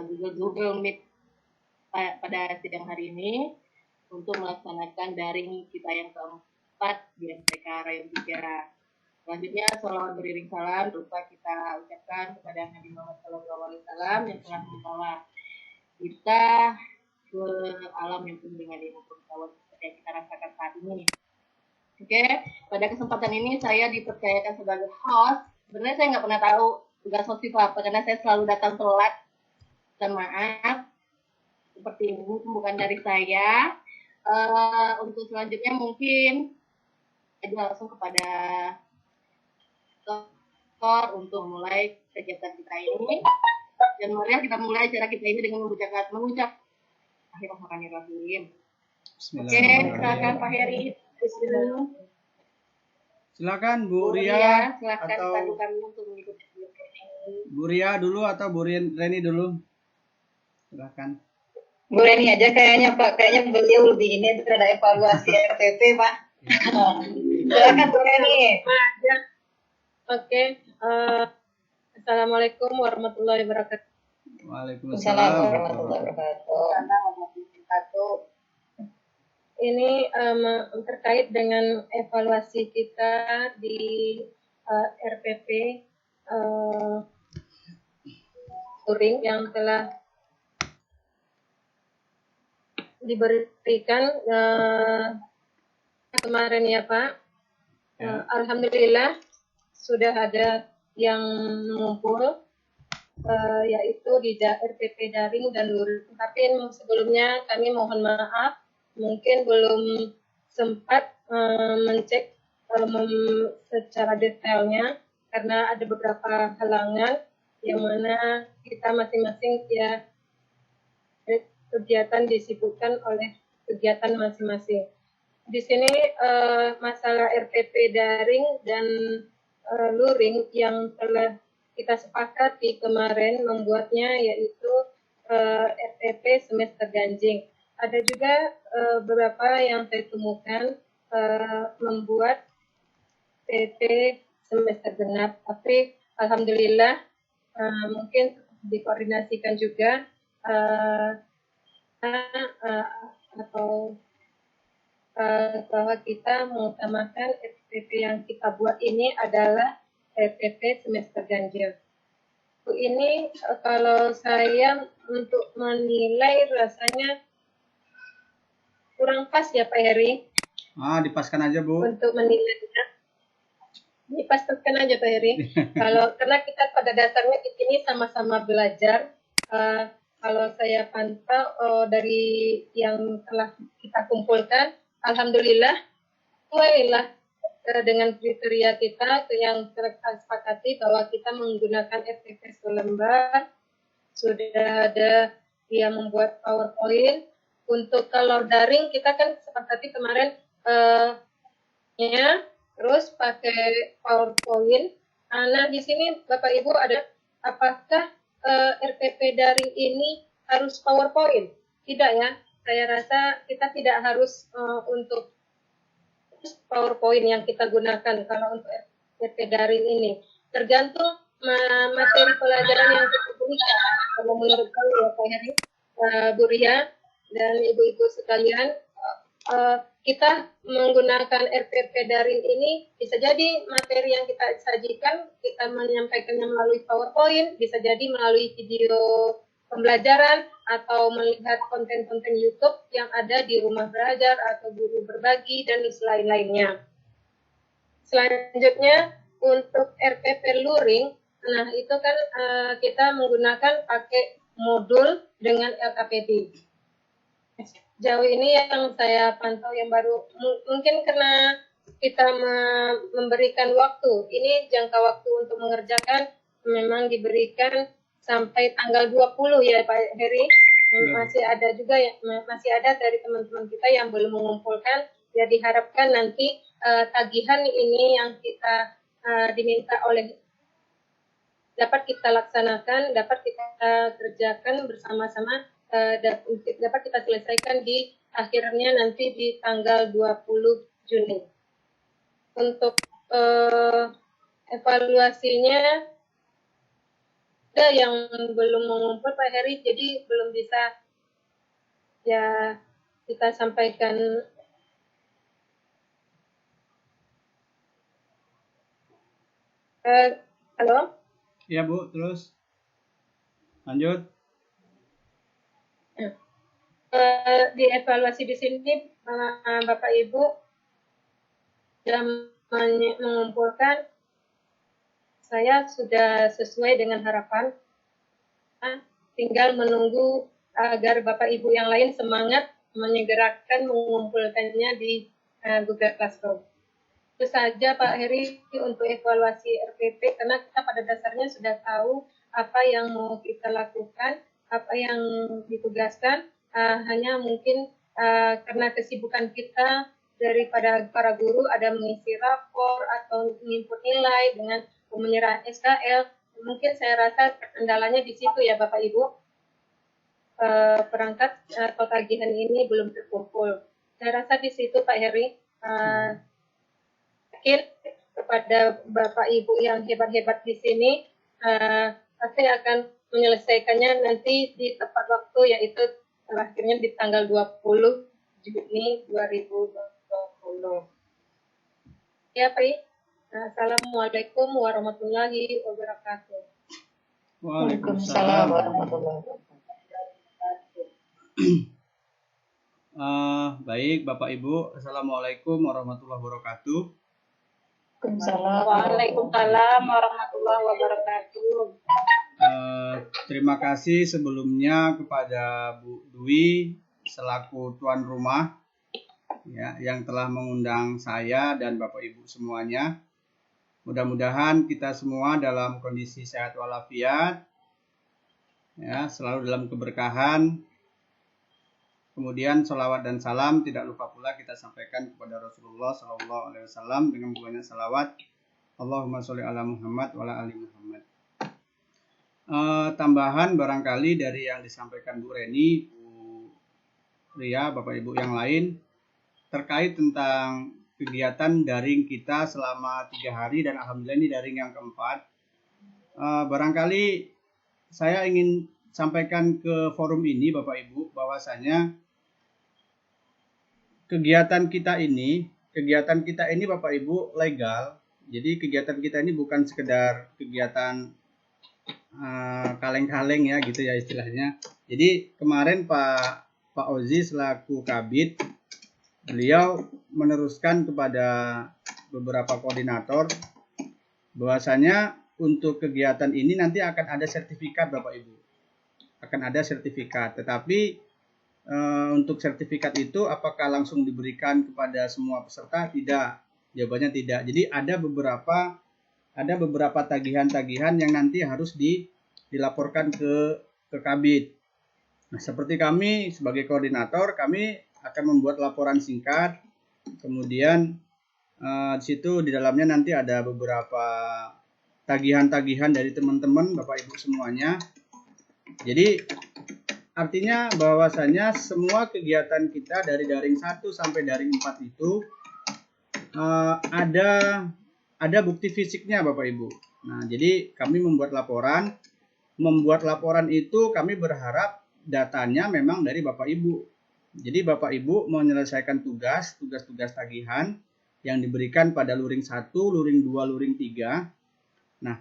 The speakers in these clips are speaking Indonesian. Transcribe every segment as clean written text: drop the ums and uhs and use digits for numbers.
Google Meet pada sidang hari ini untuk melaksanakan daring kita yang keempat di MTK Rayon 3. Selanjutnya, sholawat beriring salam lupa kita ucapkan kepada Nabi Muhammad SAW yang telah membawa kita ke alam yang penuh dengan ilmu pengetahuan seperti yang kita rasakan saat ini. Oke, pada kesempatan ini saya dipercayakan sebagai host. Sebenarnya saya nggak pernah tahu tugas host itu apa karena saya selalu datang telat. Dan maaf, seperti ini bukan dari saya. Untuk selanjutnya mungkin aja langsung kepada Dr. untuk mulai kegiatan kita ini. Dan mari kita mulai acara kita ini dengan mengucap Bismillahirrahmanirrahim. Oke, silakan Pak Heri. Silakan Bu Ria, silakan atau kami untuk mengikuti Bu Ria dulu atau Bu Reni dulu. Silakan. Bu Reni aja kayaknya Pak, kayaknya beliau lebih ini terhadap evaluasi RPP Pak. Silakan Bu Reni. Oke, Assalamualaikum warahmatullahi wabarakatuh. Waalaikumsalam warahmatullahi wabarakatuh. Ini terkait dengan evaluasi kita di RPP Turing yang telah diberikan kemarin ya Pak. Alhamdulillah sudah ada yang mengumpul, yaitu di RPP daring dan luring. Tapi sebelumnya kami mohon maaf, mungkin belum sempat mencek secara detailnya karena ada beberapa halangan yang mana kita masing-masing ya kegiatan disibukkan oleh kegiatan masing-masing. Di sini masalah RPP daring dan luring yang telah kita sepakati kemarin membuatnya yaitu RPP semester ganjing. Ada juga beberapa yang saya temukan membuat PP semester genap, tapi alhamdulillah mungkin dikoordinasikan juga atau bahwa kita mengutamakan RPP yang kita buat ini adalah RPP semester ganjil. Ini kalau saya untuk menilai rasanya kurang pas ya Pak Heri. Dipaskan aja Bu. Untuk menilainya, dipaskan aja Pak Heri. Karena kita pada dasarnya di sini sama-sama belajar. Kalau saya pantau dari yang telah kita kumpulkan, alhamdulillah, mulailah dengan kriteria kita yang tersepakati bahwa kita menggunakan RPP selembar, sudah ada yang membuat PowerPoint. Untuk kalau daring kita kan sepakati kemarin terus pakai PowerPoint. Nah di sini Bapak Ibu ada apakah RPP daring ini harus PowerPoint? Tidak ya. Saya rasa kita tidak harus untuk PowerPoint yang kita gunakan kalau untuk RPP daring ini. Tergantung materi pelajaran yang kita berikan. Kalau menurut saya ya Pak Heri, Bu Ria dan ibu-ibu sekalian, kita menggunakan RPP daring ini bisa jadi materi yang kita sajikan, kita menyampaikannya melalui PowerPoint, bisa jadi melalui video pembelajaran atau melihat konten-konten YouTube yang ada di rumah belajar atau guru berbagi dan lain-lainnya. Selanjutnya untuk RPP luring, nah itu kan kita menggunakan pakai modul dengan LKPD. Jauh ini yang saya pantau yang baru, mungkin karena kita memberikan waktu, ini jangka waktu untuk mengerjakan memang diberikan sampai tanggal 20 ya Pak Heri. Masih ada juga masih ada dari teman-teman kita yang belum mengumpulkan, ya diharapkan nanti tagihan ini yang kita diminta oleh dapat kita laksanakan, dapat kita kerjakan bersama-sama, dapat kita selesaikan di akhirnya nanti di tanggal 20 Juni. Untuk evaluasinya ada yang belum mengumpul Pak Heri, jadi belum bisa ya kita sampaikan. Halo? Iya Bu, terus lanjut. Dievaluasi di sini Bapak Ibu sudah mengumpulkan, saya sudah sesuai dengan harapan. Tinggal menunggu agar Bapak Ibu yang lain semangat menyegerakan mengumpulkannya di Google Classroom. Itu saja Pak Heri untuk evaluasi RPP, karena kita pada dasarnya sudah tahu apa yang mau kita lakukan, apa yang ditugaskan, hanya mungkin karena kesibukan kita daripada para guru ada mengisi rapor atau menginput nilai dengan penyerahan SKL, mungkin saya rasa kendalanya di situ ya Bapak Ibu. Perangkat atau tagihan ini belum terkumpul. Saya rasa di situ Pak Heri. Yakin kepada Bapak Ibu yang hebat-hebat di sini, pasti akan menyelesaikannya nanti di tepat waktu, yaitu terakhirnya di tanggal 20 Juni 2020. Ya Pak. Assalamualaikum warahmatullahi wabarakatuh. Waalaikumsalam warahmatullahi wabarakatuh. Baik Bapak Ibu, Assalamualaikum warahmatullahi wabarakatuh. Waalaikumsalam warahmatullahi wabarakatuh. Terima kasih sebelumnya kepada Bu Dwi selaku tuan rumah ya, yang telah mengundang saya dan Bapak Ibu semuanya. Mudah-mudahan kita semua dalam kondisi sehat walafiat, ya, selalu dalam keberkahan. Kemudian salawat dan salam tidak lupa pula kita sampaikan kepada Rasulullah SAW dengan banyak salawat. Allahumma sholli ala Muhammad wa ala ali Muhammad. Tambahan barangkali dari yang disampaikan Bu Reni, Bu Ria, Bapak Ibu yang lain terkait tentang kegiatan daring kita selama 3 hari dan alhamdulillah ini daring yang keempat. Barangkali saya ingin sampaikan ke forum ini Bapak Ibu bahwasanya kegiatan kita ini Bapak Ibu legal. Jadi kegiatan kita ini bukan sekedar kegiatan kaleng-kaleng ya gitu ya istilahnya. Jadi kemarin Pak Ozi selaku Kabid, beliau meneruskan kepada beberapa koordinator bahwasanya untuk kegiatan ini nanti akan ada sertifikat Bapak Ibu. Akan ada sertifikat, tetapi untuk sertifikat itu apakah langsung diberikan kepada semua peserta? Tidak, jawabannya tidak. Jadi ada beberapa tagihan-tagihan yang nanti harus dilaporkan ke Kabid. Nah, seperti kami sebagai koordinator, kami akan membuat laporan singkat. Kemudian di situ di dalamnya nanti ada beberapa tagihan-tagihan dari teman-teman Bapak Ibu semuanya. Jadi artinya bahwasanya semua kegiatan kita dari daring 1 sampai daring 4 itu ada bukti fisiknya Bapak Ibu. Nah, jadi kami membuat laporan itu kami berharap datanya memang dari Bapak Ibu. Jadi Bapak Ibu menyelesaikan tugas tagihan yang diberikan pada luring 1, luring 2, luring 3. Nah,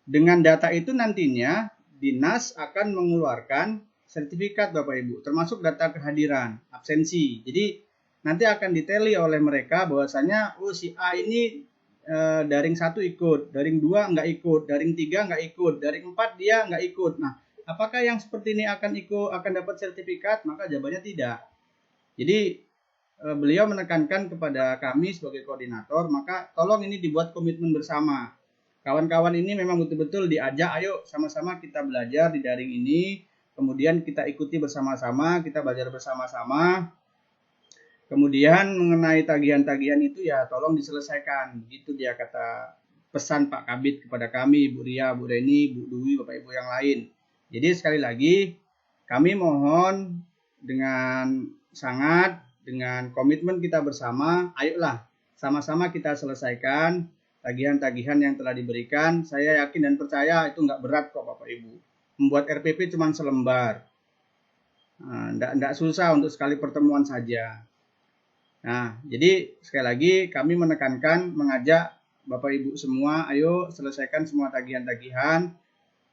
dengan data itu nantinya Dinas akan mengeluarkan sertifikat Bapak Ibu, termasuk data kehadiran, absensi. Jadi nanti akan diteli oleh mereka bahwasanya si A ini daring 1 ikut, daring 2 nggak ikut, daring 3 nggak ikut, daring 4 dia nggak ikut. Nah, apakah yang seperti ini akan dapat sertifikat? Maka jawabannya tidak. Jadi beliau menekankan kepada kami sebagai koordinator, maka tolong ini dibuat komitmen bersama. Kawan-kawan ini memang betul-betul diajak, ayo sama-sama kita belajar di daring ini, kemudian kita ikuti bersama-sama, kita belajar bersama-sama. Kemudian mengenai tagihan-tagihan itu ya tolong diselesaikan. Begitu dia kata pesan Pak Kabid kepada kami, Bu Ria, Bu Reni, Bu Dwi, Bapak Ibu yang lain. Jadi sekali lagi kami mohon dengan sangat, dengan komitmen kita bersama, ayolah sama-sama kita selesaikan tagihan-tagihan yang telah diberikan. Saya yakin dan percaya itu nggak berat kok Bapak Ibu. Membuat RPP cuma selembar. Nggak susah untuk sekali pertemuan saja. Nah, jadi sekali lagi kami menekankan, mengajak Bapak Ibu semua, ayo selesaikan semua tagihan-tagihan.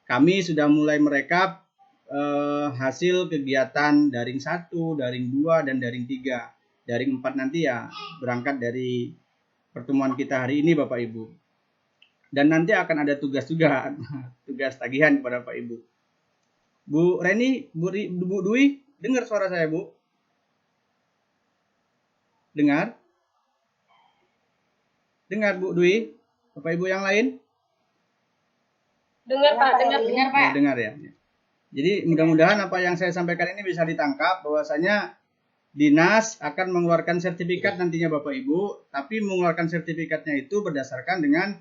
Kami sudah mulai merekap hasil kegiatan daring 1, daring 2, dan daring 3. Daring 4 nanti ya berangkat dari pertemuan kita hari ini Bapak Ibu. Dan nanti akan ada tugas juga, tugas tagihan kepada Bapak Ibu. Bu Reni, Bu Dwi, dengar suara saya Bu? Dengar? Dengar Bu Dwi? Bapak Ibu yang lain? Dengar Pak, dengar. Dengar Pak. Ya, dengar ya. Jadi mudah-mudahan apa yang saya sampaikan ini bisa ditangkap, bahwasanya Dinas akan mengeluarkan sertifikat nantinya Bapak Ibu, tapi mengeluarkan sertifikatnya itu berdasarkan dengan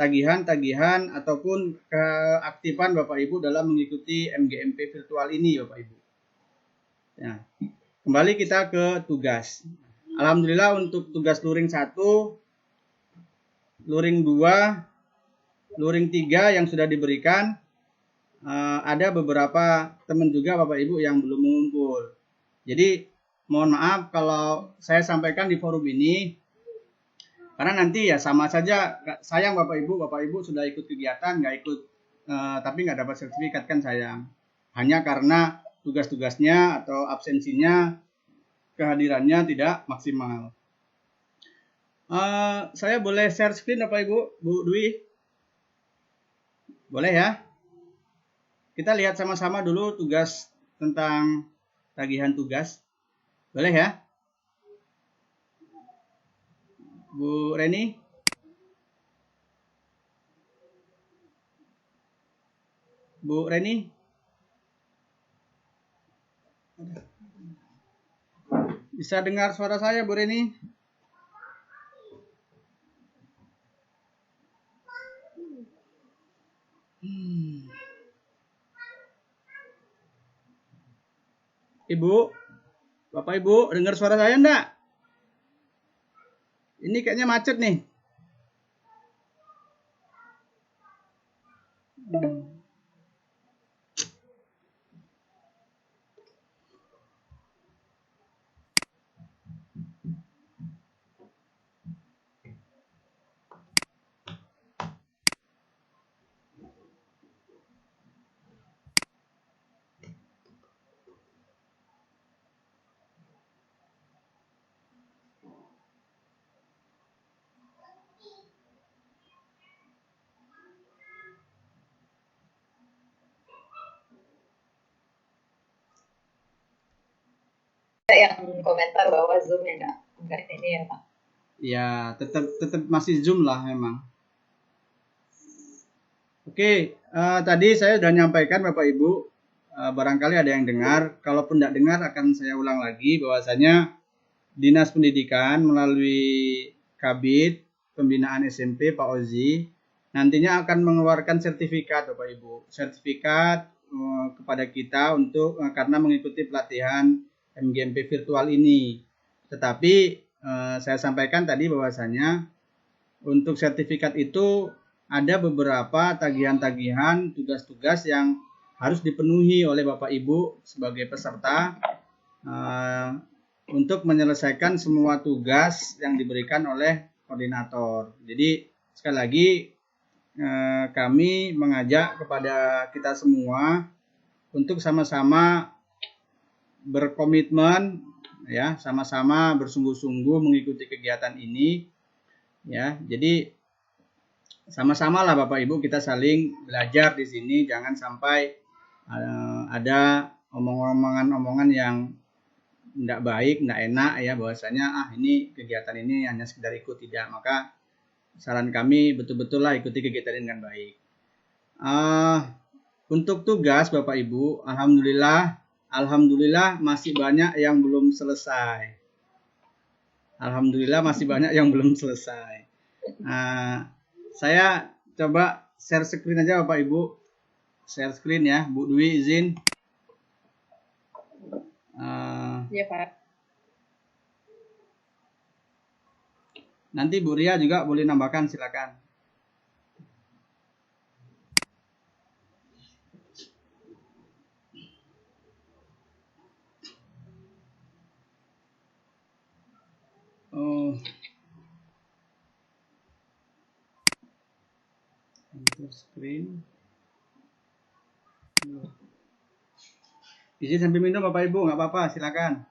tagihan-tagihan ataupun keaktifan Bapak Ibu dalam mengikuti MGMP virtual ini Bapak Ibu. Ya. Kembali kita ke tugas. Alhamdulillah untuk tugas luring 1, luring 2, luring 3 yang sudah diberikan, ada beberapa teman juga Bapak Ibu yang belum mengumpul. Jadi mohon maaf kalau saya sampaikan di forum ini, karena nanti ya sama saja, sayang Bapak Ibu sudah ikut kegiatan, nggak ikut, tapi nggak dapat sertifikat kan sayang. Hanya karena tugas-tugasnya atau absensinya, kehadirannya tidak maksimal. Saya boleh share screen Bapak Ibu, Bu Dwi? Boleh ya? Kita lihat sama-sama dulu tugas tentang tagihan tugas. Boleh ya? Bu Reni? Bu Reni? Bisa dengar suara saya Bu Reni? Ibu, Bapak Ibu, dengar suara saya enggak? Ini kayaknya macet nih. Yang komentar bahwa Zoom ya enggak ini ya Pak. Ya, tetap masih Zoom lah memang. Oke, tadi saya sudah nyampaikan Bapak Ibu, barangkali ada yang dengar. Kalaupun tidak dengar akan saya ulang lagi bahwasanya Dinas Pendidikan melalui Kabid Pembinaan SMP Pak Ozi nantinya akan mengeluarkan sertifikat Bapak Ibu, sertifikat kepada kita untuk karena mengikuti pelatihan MGMP virtual ini. Tetapi saya sampaikan tadi bahwasanya untuk sertifikat itu ada beberapa tagihan-tagihan, tugas-tugas yang harus dipenuhi oleh Bapak Ibu sebagai peserta untuk menyelesaikan semua tugas yang diberikan oleh koordinator. Jadi sekali lagi kami mengajak kepada kita semua untuk sama-sama berkomitmen ya, sama-sama bersungguh-sungguh mengikuti kegiatan ini ya. Jadi sama-sama lah Bapak Ibu kita saling belajar di sini, jangan sampai ada omongan-omongan yang tidak baik, tidak enak ya, bahwasanya ini kegiatan ini hanya sekedar ikut, tidak. Maka saran kami betul-betul lah ikuti kegiatan ini dengan baik. Untuk tugas Bapak Ibu, Alhamdulillah masih banyak yang belum selesai. Alhamdulillah masih banyak yang belum selesai. Saya coba share screen aja Bapak Ibu. Share screen ya, Bu Dwi izin. Iya Pak. Nanti Bu Ria juga boleh nambahkan, silakan. screen. Izin sambil minum Bapak Ibu, nggak apa-apa, silakan.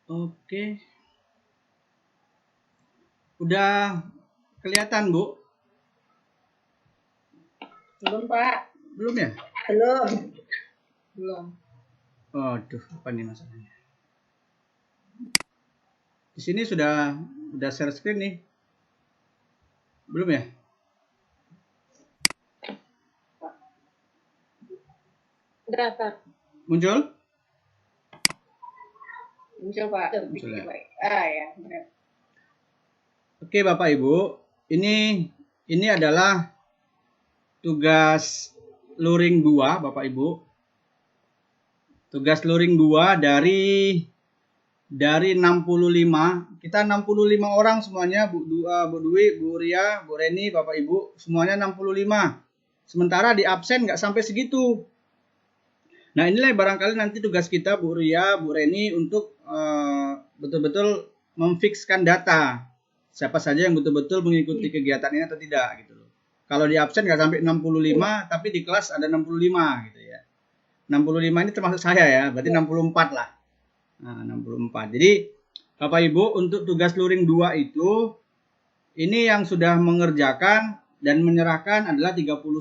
Oke. Udah kelihatan, Bu? Belum, Pak. Belum ya? Belum. Belum. Aduh, apa nih masalahnya? Di sini sudah share screen nih. Belum ya? Udah, Pak. Muncul? Muncul, Pak. Muncul ya. Ya, benar. Oke, Bapak Ibu, ini adalah tugas luring 2, Bapak Ibu. Tugas luring 2 dari 65. Kita 65 orang semuanya, Bu Dwi, Bu Ria, Bu Reni, Bapak Ibu, semuanya 65. Sementara di absen nggak sampai segitu. Nah, inilah barangkali nanti tugas kita, Bu Ria, Bu Reni, untuk betul-betul memfikskan data. Siapa saja yang betul-betul mengikuti kegiatan ini atau tidak gitu loh. Kalau di absen nggak sampai 65, tapi di kelas ada 65 gitu ya. 65 ini termasuk saya ya, berarti 64 lah. Nah, 64. Jadi Bapak Ibu, untuk tugas luring 2 itu, ini yang sudah mengerjakan dan menyerahkan adalah 39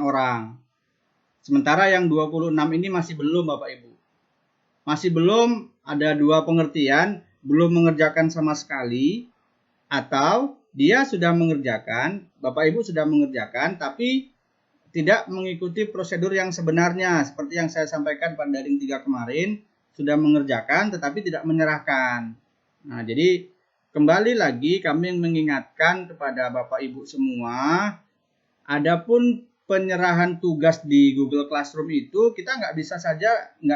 orang. Sementara yang 26 ini masih belum, Bapak Ibu. Masih belum, ada 2 pengertian, belum mengerjakan sama sekali, atau dia sudah mengerjakan, Bapak Ibu sudah mengerjakan, tapi tidak mengikuti prosedur yang sebenarnya. Seperti yang saya sampaikan pada daring 3 kemarin, sudah mengerjakan tetapi tidak menyerahkan. Nah, jadi kembali lagi kami mengingatkan kepada Bapak Ibu semua, adapun penyerahan tugas di Google Classroom itu kita nggak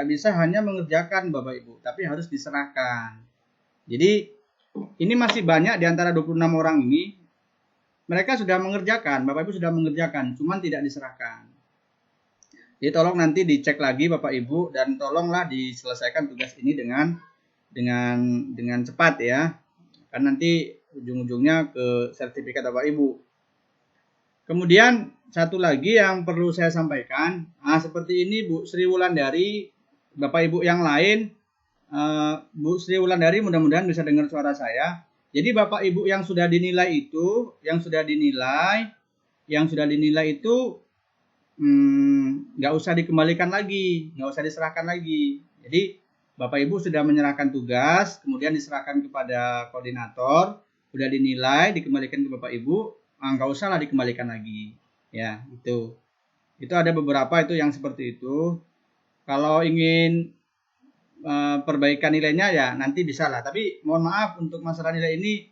bisa hanya mengerjakan Bapak Ibu, tapi harus diserahkan. Jadi ini masih banyak di antara 26 orang ini, mereka sudah mengerjakan, Bapak Ibu sudah mengerjakan, cuman tidak diserahkan. Jadi tolong nanti dicek lagi Bapak Ibu dan tolonglah diselesaikan tugas ini dengan cepat ya. Kan nanti ujung-ujungnya ke sertifikat Bapak Ibu. Kemudian satu lagi yang perlu saya sampaikan, seperti ini Bu Sri Wulandari, Bapak Ibu yang lain, Bu Sri Wulandari mudah-mudahan bisa dengar suara saya. Jadi Bapak Ibu yang sudah dinilai itu, nggak usah dikembalikan lagi, nggak usah diserahkan lagi. Jadi Bapak Ibu sudah menyerahkan tugas, kemudian diserahkan kepada koordinator, sudah dinilai, dikembalikan ke Bapak Ibu, nggak usah lah dikembalikan lagi. Ya, itu ada beberapa itu yang seperti itu. Kalau ingin perbaikan nilainya ya nanti bisa lah. Tapi mohon maaf untuk masalah nilai ini,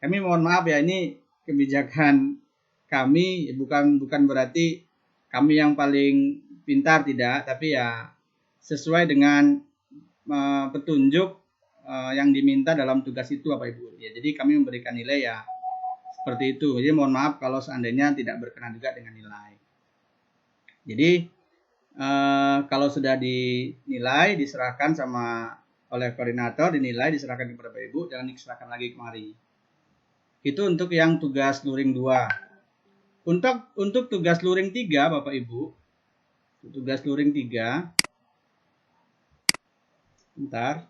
kami mohon maaf ya, ini kebijakan kami, bukan berarti kami yang paling pintar, tidak, tapi ya sesuai dengan petunjuk yang diminta dalam tugas itu Bapak Ibu. Ya, jadi kami memberikan nilai ya seperti itu. Jadi mohon maaf kalau seandainya tidak berkenan juga dengan nilai. Jadi kalau sudah dinilai, diserahkan oleh koordinator, dinilai, diserahkan kepada Bapak Ibu, jangan diserahkan lagi kemari. Itu untuk yang tugas luring 2. Untuk tugas luring 3 Bapak Ibu, tugas luring 3, bentar.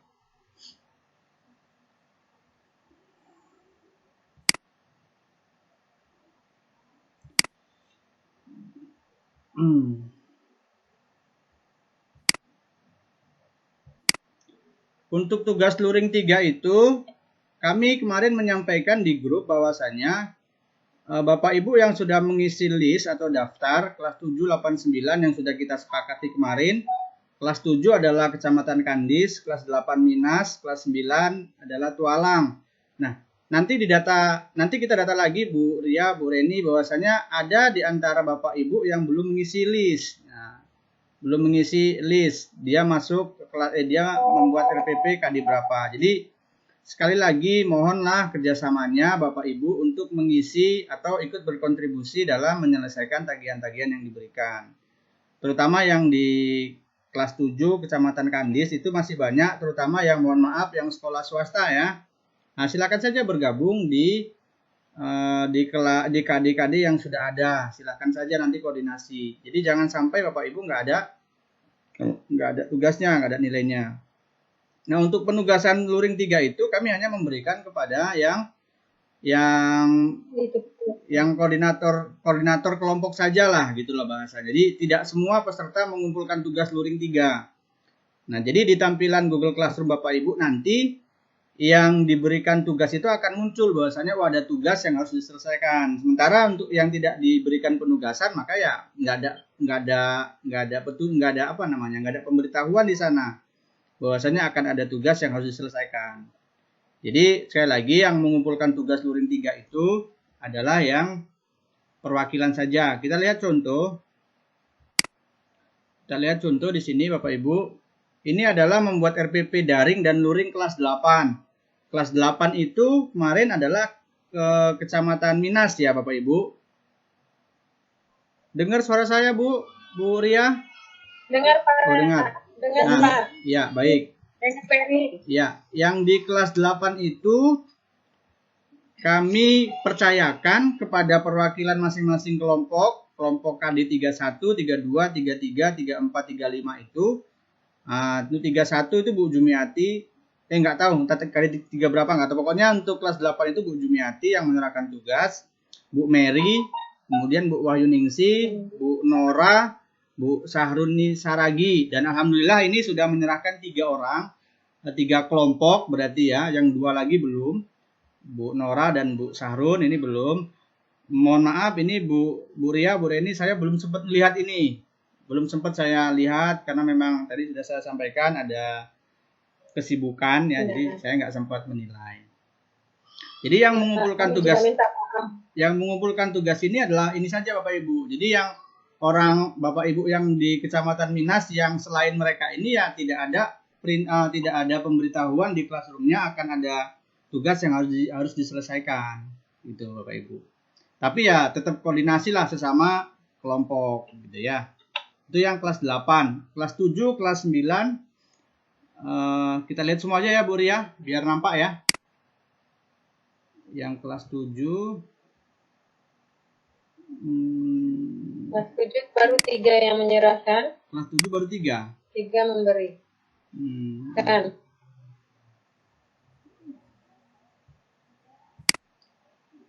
Untuk tugas luring 3 itu, kami kemarin menyampaikan di grup bahwasanya Bapak Ibu yang sudah mengisi list atau daftar kelas 7, 8, 9 yang sudah kita sepakati kemarin. Kelas 7 adalah Kecamatan Kandis, kelas 8 Minas, kelas 9 adalah Tualang. Nah, nanti kita data lagi Bu Ria, Bu Reni, bahwasanya ada di antara Bapak Ibu yang belum mengisi list. Nah, belum mengisi list, dia membuat RPP KD berapa. Jadi sekali lagi mohonlah kerjasamanya Bapak Ibu untuk mengisi atau ikut berkontribusi dalam menyelesaikan tagihan-tagihan yang diberikan. Terutama yang di kelas 7 Kecamatan Kandis itu masih banyak, terutama yang mohon maaf yang sekolah swasta ya. Nah, silakan saja bergabung di KD-KD yang sudah ada. Silakan saja nanti koordinasi. Jadi jangan sampai Bapak Ibu nggak ada tugasnya, nggak ada nilainya. Nah, untuk penugasan luring 3 itu kami hanya memberikan kepada yang koordinator kelompok saja lah gitu loh bahasa. Jadi tidak semua peserta mengumpulkan tugas luring 3. Nah, jadi di tampilan Google Classroom Bapak Ibu nanti yang diberikan tugas itu akan muncul bahwasanya ada tugas yang harus diselesaikan. Sementara untuk yang tidak diberikan penugasan maka ya nggak ada pemberitahuan di sana bahwasanya akan ada tugas yang harus diselesaikan. Jadi sekali lagi yang mengumpulkan tugas luring 3 itu adalah yang perwakilan saja. Kita lihat contoh. Di sini Bapak Ibu. Ini adalah membuat RPP daring dan luring kelas 8. Kelas 8 itu kemarin adalah Kecamatan Minas ya Bapak Ibu. Dengar suara saya Bu Ria? Dengar Pak. Oh, dengar. Pak. Ya, baik. Ya, yang di kelas 8 itu kami percayakan kepada perwakilan masing-masing kelompok KD 31, 32, 33, 34, 35 itu. Itu 31 itu Bu Jumiati. Nggak tahu, KD 3 berapa nggak tahu. Pokoknya untuk kelas 8 itu Bu Jumiati yang menyerahkan tugas. Bu Mary, kemudian Bu Wahyuningsi, Bu Nora, Bu Sahruni Saragi, dan alhamdulillah ini sudah menyerahkan 3 kelompok berarti ya, yang 2 lagi belum. Bu Nora dan Bu Sahrun ini belum. Mohon maaf ini Bu Ria, Bu Reni saya belum sempat melihat ini. Belum sempat saya lihat karena memang tadi sudah saya sampaikan ada kesibukan ya, jadi saya nggak sempat menilai. Jadi yang mengumpulkan tugas ini adalah ini saja Bapak Ibu. Jadi yang orang Bapak Ibu yang di Kecamatan Minas yang selain mereka ini ya tidak ada pemberitahuan di classroom-nya akan ada tugas yang harus diselesaikan gitu Bapak Ibu. Tapi ya tetap koordinasi lah sesama kelompok gitu ya. Itu yang kelas 8, kelas 7, kelas 9 kita lihat semua aja ya Bu Ria biar nampak ya. Yang kelas 7 Kelas 7 baru 3 yang menyerahkan. Kelas 7 baru 3. 3 memberi. Kan.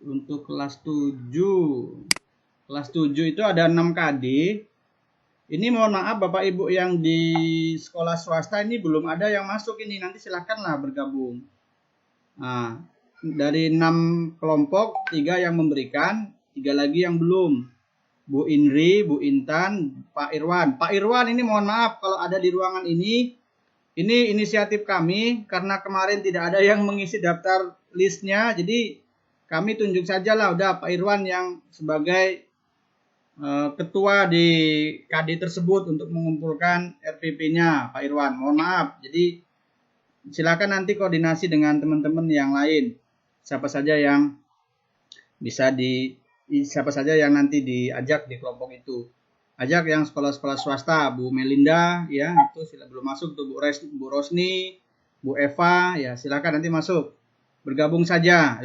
Untuk kelas 7 itu ada 6 KD. Ini mohon maaf Bapak Ibu yang di sekolah swasta ini belum ada yang masuk ini. Nanti silakanlah bergabung. Nah, dari 6 kelompok 3 yang memberikan, 3 lagi yang belum. Bu Indri, Bu Intan, Pak Irwan. Pak Irwan ini mohon maaf kalau ada di ruangan ini inisiatif kami karena kemarin tidak ada yang mengisi daftar listnya. Jadi kami tunjuk sajalah udah Pak Irwan yang sebagai ketua di KD tersebut untuk mengumpulkan RPP-nya Pak Irwan. Mohon maaf. Jadi silakan nanti koordinasi dengan teman-teman yang lain. Siapa saja yang nanti diajak di kelompok itu. Ajak yang sekolah-sekolah swasta, Bu Melinda ya, itu belum masuk tuh Bu Rosni, Bu Eva ya, silakan nanti masuk. Bergabung saja.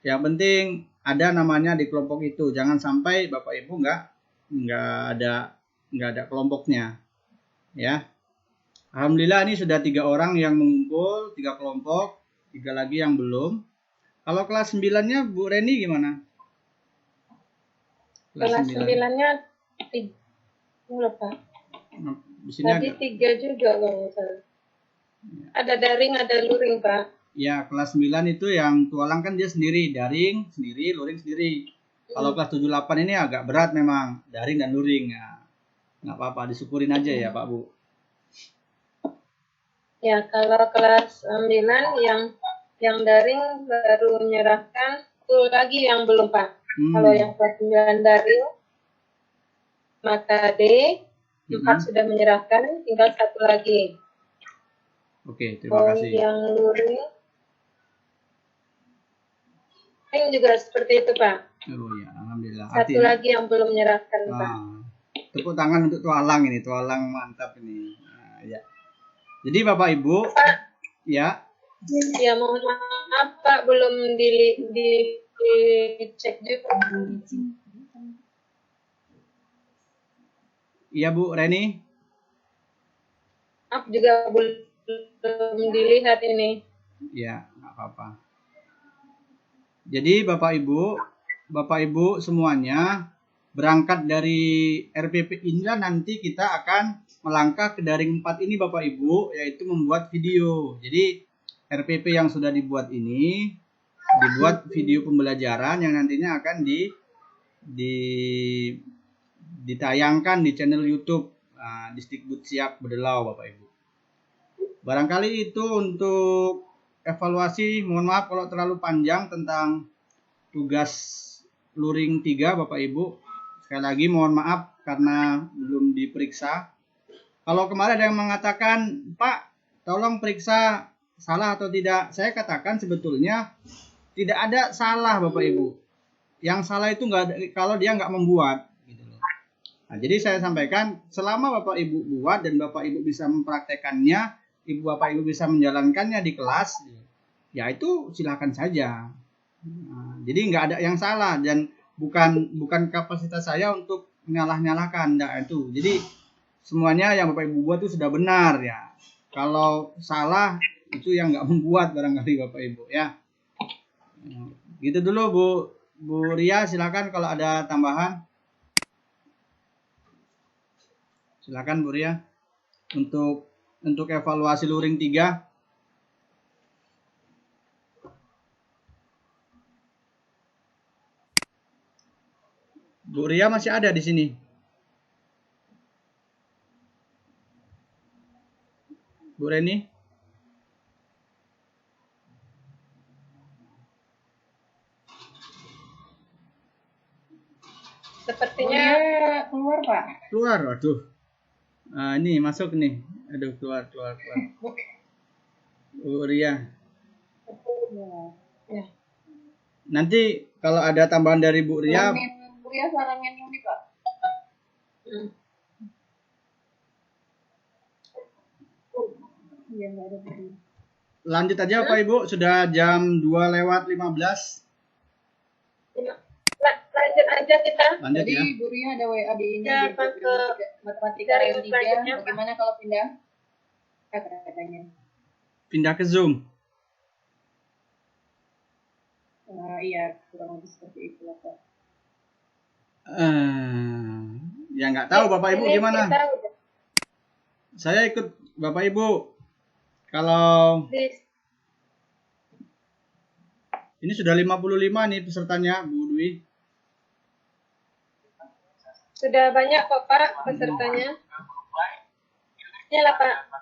Yang penting ada namanya di kelompok itu. Jangan sampai Bapak Ibu nggak ada kelompoknya. Ya. Alhamdulillah ini sudah 3 orang yang mengumpul, 3 kelompok, 3 lagi yang belum. Kalau kelas 9-nya Bu Reni gimana? Kelas 9-nya 3 berapa? Di sini tadi 3 juga kalau misalnya. Ada daring, ada luring, Pak. Ya, kelas 9 itu yang tualang kan dia sendiri, daring sendiri, luring sendiri. Kalau kelas 7 8 ini agak berat memang, daring dan luring. Ya, nggak apa-apa, disyukurin aja ya Pak Bu. Ya, kalau kelas 9 yang daring baru menyerahkan, tuh lagi yang belum Pak. Kalau yang kelas 9 daring, maka D 4 sudah menyerahkan, tinggal 1 lagi. Oke, terima kasih. Yang luring juga seperti itu Pak. Oh ya, alhamdulillah. 1 lagi yang belum menyerahkan Pak. tepuk tangan untuk Tualang ini, Tualang mantap ini. Nah, ya. Jadi Bapak Ibu, ya, Ya mohon maaf Pak, belum dicek juga. iya Bu Reni. Maaf juga belum dilihat ini. Ya, nggak apa-apa. Jadi Bapak Ibu semuanya berangkat dari RPP inilah nanti kita akan melangkah ke daring 4 ini Bapak Ibu, yaitu membuat video. Jadi RPP yang sudah dibuat ini dibuat video pembelajaran yang nantinya akan ditayangkan di channel YouTube Disdikbud Siak Bedelau Bapak Ibu. Barangkali itu untuk evaluasi, mohon maaf kalau terlalu panjang tentang tugas luring 3 Bapak Ibu. Sekali lagi mohon maaf karena belum diperiksa. Kalau kemarin ada yang mengatakan, Pak, tolong periksa salah atau tidak. Saya katakan sebetulnya tidak ada salah Bapak Ibu. Yang salah itu nggak ada kalau dia nggak membuat. Gitu loh. Nah, jadi saya sampaikan selama Bapak Ibu buat dan Bapak Ibu bisa mempraktekannya, Bapak Ibu bisa menjalankannya di kelas, ya itu silakan saja. Nah, jadi nggak ada yang salah dan bukan kapasitas saya untuk nyalah-nyalahkan, nah, itu. Jadi semuanya yang Bapak Ibu buat itu sudah benar ya. Kalau salah itu yang nggak membuat barangkali Bapak Ibu ya. Gitu dulu Bu Ria, silakan kalau ada tambahan. Silakan Bu Ria untuk evaluasi luring 3. Bu Ria masih ada di sini. Bu Reni? Sepertinya keluar Pak. Keluar, waduh. Nah, ini masuk nih. Aduh, keluar. Bu Ria. ya. Nanti kalau ada tambahan dari Bu Ria, Bu Ria sarangin ini Pak. Iya, nggak ada video. lanjut aja Pak Ibu, sudah jam 2:15. Lanjut aja kita. Lanjut Tadi ya. Bu Ria ada WA di ini Ya, di ke matematika dari yang 3. selanjutnya, Pak. Bagaimana kalau pindah? Katanya. Pindah ke Zoom. Iya, kurang lebih seperti itu lah Pak. Ya nggak tahu Bapak Ibu Ini gimana. kita udah Saya ikut Bapak Ibu. Kalau ini sudah 55 nih pesertanya Bu Dwi. sudah banyak kok Pak pesertanya. Ya lah Pak.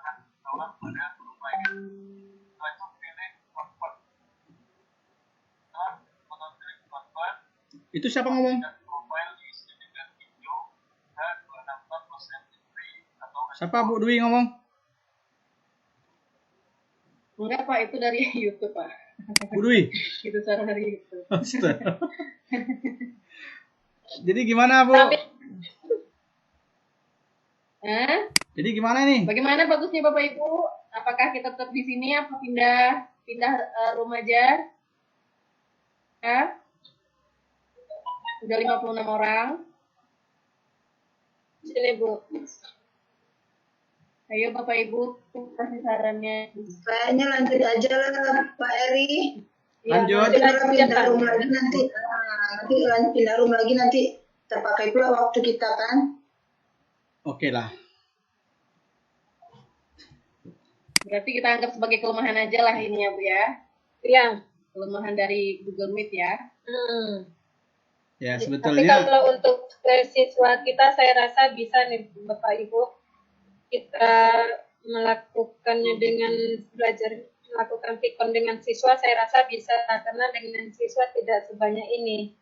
Itu siapa ngomong? Siapa Bu Dwi ngomong? Enggak Pak, itu dari YouTube Pak. Bu Dwi. Itu suara dari YouTube. Astaga. Jadi gimana Bu? Jadi gimana nih? Bagaimana bagusnya Bapak Ibu? Apakah kita tetap di sini apa pindah room aja? Ya? Udah 56 orang. Sini Bu. Ayo Bapak Ibu kasih sarannya. Kayaknya lanjut aja lah Pak Eri. Lanjut. Pindah room lagi nanti. Nanti pindah room lagi nanti terpakai pula waktu kita kan. Oke lah. Berarti kita anggap sebagai kelemahan aja lah ini ya Bu ya. Iya. Kelemahan dari Google Meet ya. Ya Tapi sebetulnya. kalau untuk siswa kita saya rasa bisa nih Bapak Ibu. Kita melakukannya dengan melakukan pikon dengan siswa saya rasa bisa karena dengan siswa tidak sebanyak ini.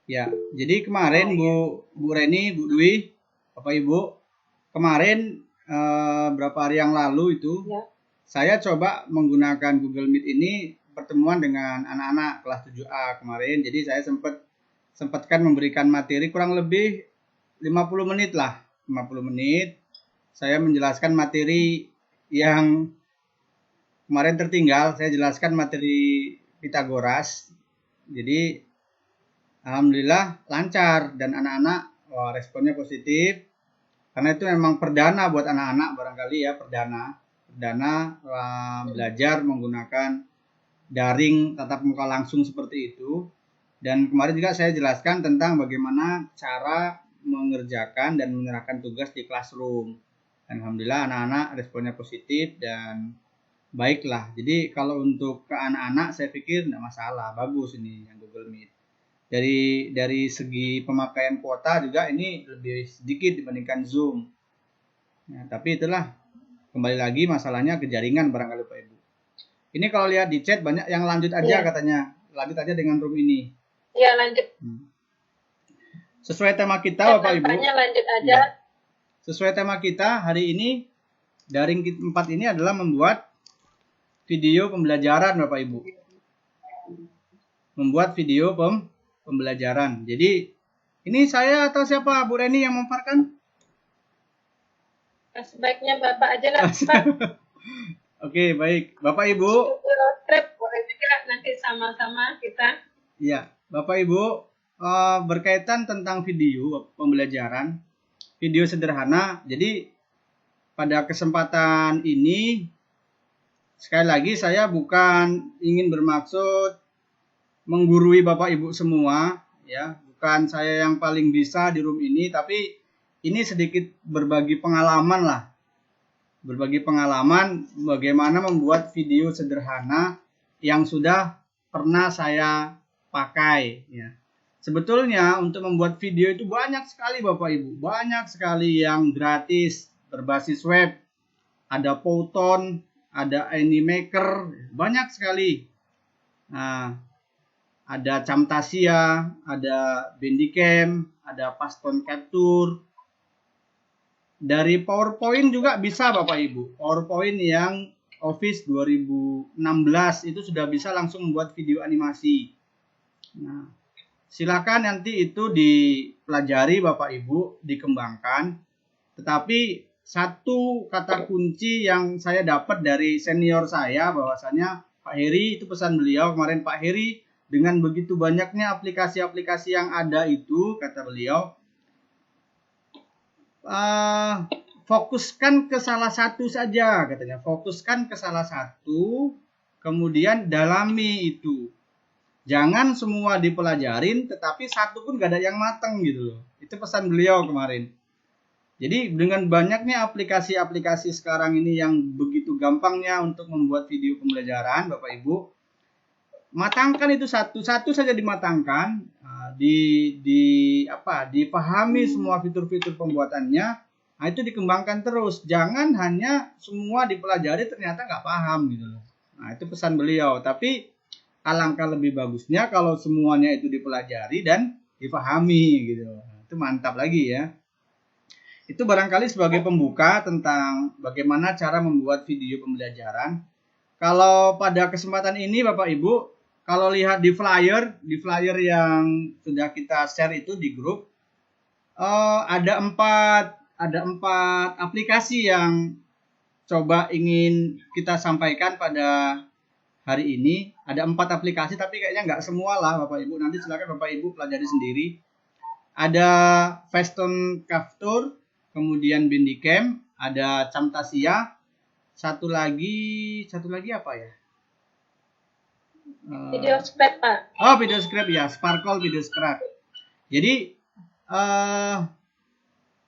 Ya, jadi kemarin Bu Reni, Bu Dwi, Bapak Ibu, kemarin berapa hari yang lalu itu Ya. saya coba menggunakan Google Meet ini pertemuan dengan anak-anak kelas 7A kemarin. Jadi saya sempatkan memberikan materi kurang lebih 50 menit lah, 50 menit saya menjelaskan materi yang kemarin tertinggal. Saya jelaskan materi Pitagoras. Jadi alhamdulillah lancar dan anak-anak responnya positif. Karena itu memang perdana buat anak-anak barangkali ya, perdana belajar menggunakan daring tatap muka langsung seperti itu. Dan kemarin juga saya jelaskan tentang bagaimana cara mengerjakan dan menyerahkan tugas di classroom. Dan alhamdulillah anak-anak responnya positif dan baiklah. Jadi kalau untuk ke anak-anak saya pikir tidak masalah, bagus ini yang Google Meet. Dari segi pemakaian kuota juga ini lebih sedikit dibandingkan Zoom. Ya, tapi itulah kembali lagi masalahnya ke jaringan barangkali Pak Ibu. Ini kalau lihat di chat banyak yang lanjut aja katanya, lanjut aja dengan room ini. Iya lanjut. Sesuai tema kita Bapak Ibu. Lanjut aja. Ya. Sesuai tema kita hari ini daring 4 ini adalah membuat video pembelajaran Bapak Ibu. Membuat video pembelajaran. Jadi ini saya atau siapa Bu Reni yang memaparkan? Sebaiknya Bapak aja lah Pak. Oke, baik. Bapak Ibu. Boleh juga nanti sama-sama kita. Ya, Bapak Ibu berkaitan tentang video pembelajaran, video sederhana. Jadi pada kesempatan ini sekali lagi saya bukan ingin bermaksud menggurui Bapak Ibu semua, ya, bukan saya yang paling bisa di room ini, tapi ini sedikit berbagi pengalaman lah, berbagi pengalaman bagaimana membuat video sederhana yang sudah pernah saya pakai, ya. Sebetulnya untuk membuat video itu banyak sekali Bapak Ibu, banyak sekali yang gratis berbasis web, ada Powtoon, ada Animaker, banyak sekali. Nah, ada Camtasia, ada Bandicam, ada Paston Capture. Dari PowerPoint juga bisa Bapak Ibu. PowerPoint yang Office 2016 itu sudah bisa langsung membuat video animasi. Nah, silakan nanti itu dipelajari Bapak Ibu, dikembangkan. Tetapi satu kata kunci yang saya dapat dari senior saya bahwasanya Pak Heri, itu pesan beliau kemarin, Pak Heri, dengan begitu banyaknya aplikasi-aplikasi yang ada itu, kata beliau, fokuskan ke salah satu saja, katanya. Fokuskan ke salah satu, kemudian dalami itu. Jangan semua dipelajarin, tetapi satu pun gak ada yang mateng gitu loh. Itu pesan beliau kemarin. Jadi dengan banyaknya aplikasi-aplikasi sekarang ini yang begitu gampangnya untuk membuat video pembelajaran, Bapak Ibu, matangkan itu satu-satu saja dimatangkan, dipahami semua fitur-fitur pembuatannya, nah itu dikembangkan terus. Jangan hanya semua dipelajari ternyata nggak paham gitu loh. Nah itu pesan beliau. Tapi alangkah lebih bagusnya kalau semuanya itu dipelajari dan dipahami gitu. Itu mantap lagi ya. Itu barangkali sebagai pembuka tentang bagaimana cara membuat video pembelajaran. Kalau pada kesempatan ini Bapak Ibu, kalau lihat di flyer yang sudah kita share itu di grup, ada empat aplikasi yang coba ingin kita sampaikan pada hari ini. Ada 4 aplikasi, tapi kayaknya nggak semua lah Bapak Ibu. Nanti silakan Bapak Ibu pelajari sendiri. Ada Paston Capture, kemudian Bandicam, ada Camtasia, satu lagi apa ya? Video script Pak. Oh, video script ya, Sparkle Video Script. Jadi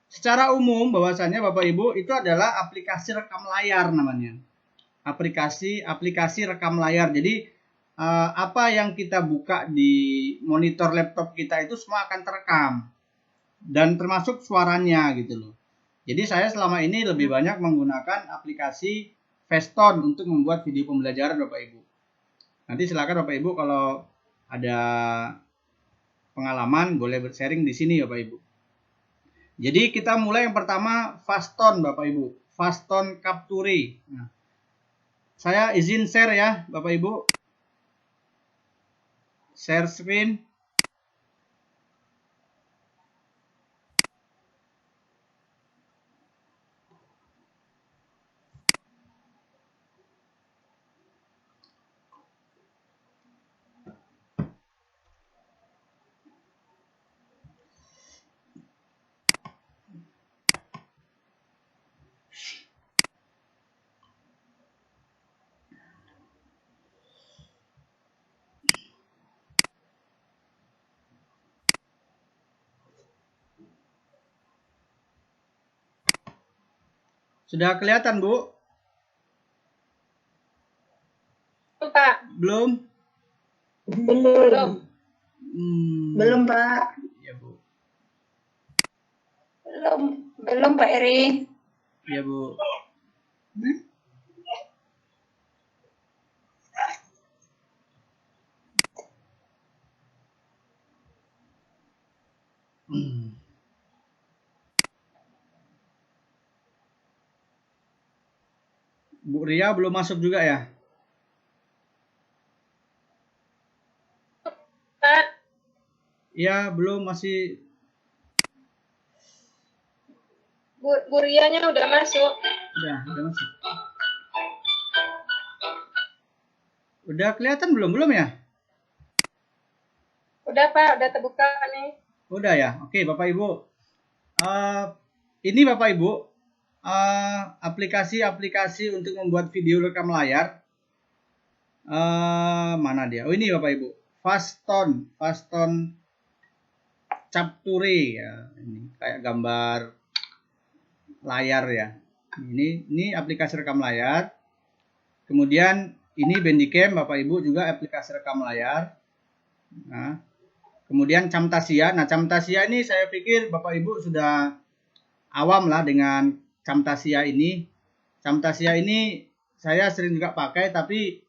secara umum bahwasannya Bapak Ibu itu adalah aplikasi rekam layar namanya. Aplikasi rekam layar. Jadi apa yang kita buka di monitor laptop kita itu semua akan terekam dan termasuk suaranya gitu loh. Jadi saya selama ini lebih banyak menggunakan aplikasi Paston untuk membuat video pembelajaran Bapak Ibu. Nanti silakan Bapak Ibu kalau ada pengalaman boleh sharing di sini Bapak Ibu. Jadi kita mulai yang pertama Paston Bapak Ibu, Paston Capture. Nah, saya izin share ya Bapak Ibu. Share screen. Sudah kelihatan, Bu? Pak. Belum? Belum. Hmm, Belum, Pak. ya, Bu. Belum, Pak Eri. Ya, Bu. Hmm. Bu Ria belum masuk juga ya? Pak. Ya, belum, masih. Bu Rianya udah masuk. Udah masuk. Udah kelihatan belum? Belum ya? Udah Pak, udah terbuka nih. Udah ya? Oke, Bapak Ibu. Ini Bapak Ibu, aplikasi-aplikasi untuk membuat video rekam layar. Mana dia? Oh, ini Bapak Ibu. Faston Capture ya. Ini kayak gambar layar ya. Ini aplikasi rekam layar. Kemudian ini Bandicam, Bapak Ibu, juga aplikasi rekam layar. Nah, kemudian Camtasia. Nah, Camtasia ini saya pikir Bapak Ibu sudah awam lah dengan Camtasia ini. Camtasia ini saya sering juga pakai, tapi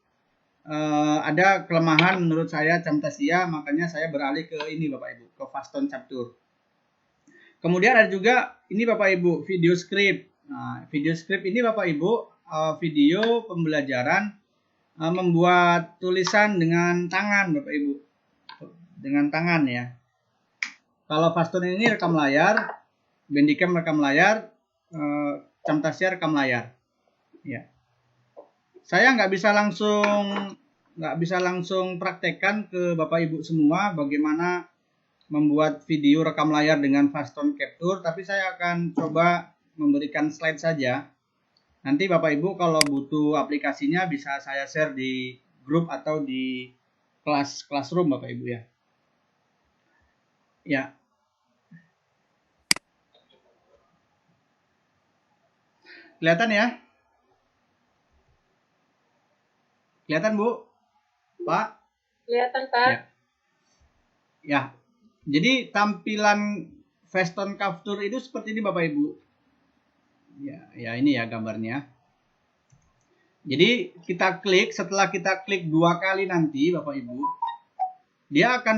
ada kelemahan menurut saya Camtasia, makanya saya beralih ke ini Bapak Ibu, ke Faston Capture. Kemudian ada juga ini Bapak Ibu, video script. Nah, video script ini Bapak Ibu, video pembelajaran membuat tulisan dengan tangan Bapak Ibu. Dengan tangan ya. Kalau Faston ini rekam layar, Bandicam rekam layar, Camtasia rekam layar. Ya. Saya nggak bisa langsung praktekkan ke Bapak Ibu semua bagaimana membuat video rekam layar dengan Faston Capture, tapi saya akan coba memberikan slide saja. Nanti Bapak Ibu kalau butuh aplikasinya bisa saya share di grup atau di classroom Bapak Ibu ya. Ya. Kelihatan ya? Kelihatan Bu? Pak? Kelihatan Pak. Ya. Jadi tampilan Faston Capture itu seperti ini Bapak Ibu. Ya ini ya gambarnya. Jadi kita klik, setelah kita klik 2 kali nanti Bapak Ibu, dia akan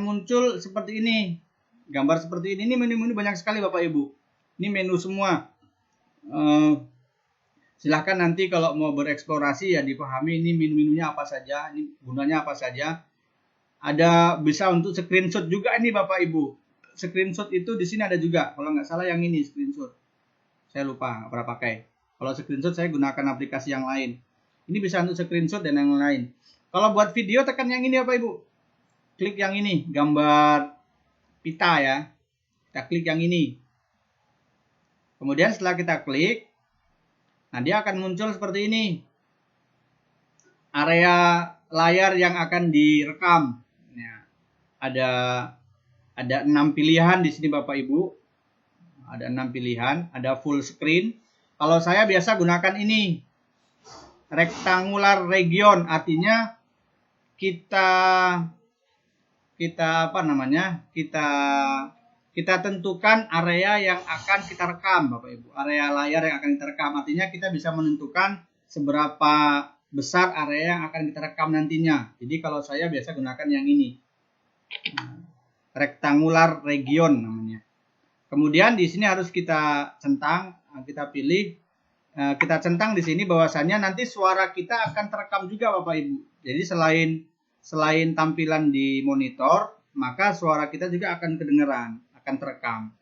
muncul seperti ini. Gambar seperti ini menu-menu banyak sekali Bapak Ibu. Ini menu semua. Silahkan nanti kalau mau bereksplorasi ya dipahami ini menu-menunya apa saja, ini gunanya apa saja. Ada bisa untuk screenshot juga ini Bapak Ibu. Screenshot itu di sini ada juga. Kalau nggak salah yang ini screenshot. Saya lupa nggak pernah pakai. Kalau screenshot saya gunakan aplikasi yang lain. Ini bisa untuk screenshot dan yang lain. Kalau buat video tekan yang ini Bapak Ibu. Klik yang ini, gambar pita ya. Kita klik yang ini. Kemudian setelah kita klik, nah dia akan muncul seperti ini. Area layar yang akan direkam. Ada 6 pilihan di sini Bapak Ibu. Ada 6 pilihan, ada full screen. Kalau saya biasa gunakan ini. Rectangular region, artinya kita apa namanya? Kita tentukan area yang akan kita rekam Bapak Ibu. Area layar yang akan kita rekam, artinya kita bisa menentukan seberapa besar area yang akan kita rekam nantinya. Jadi kalau saya biasa gunakan yang ini. Rectangular region namanya. Kemudian di sini harus kita centang, kita pilih, kita centang di sini bahwasannya nanti suara kita akan terekam juga Bapak Ibu. Jadi selain tampilan di monitor, maka suara kita juga akan kedengeran, akan terekam.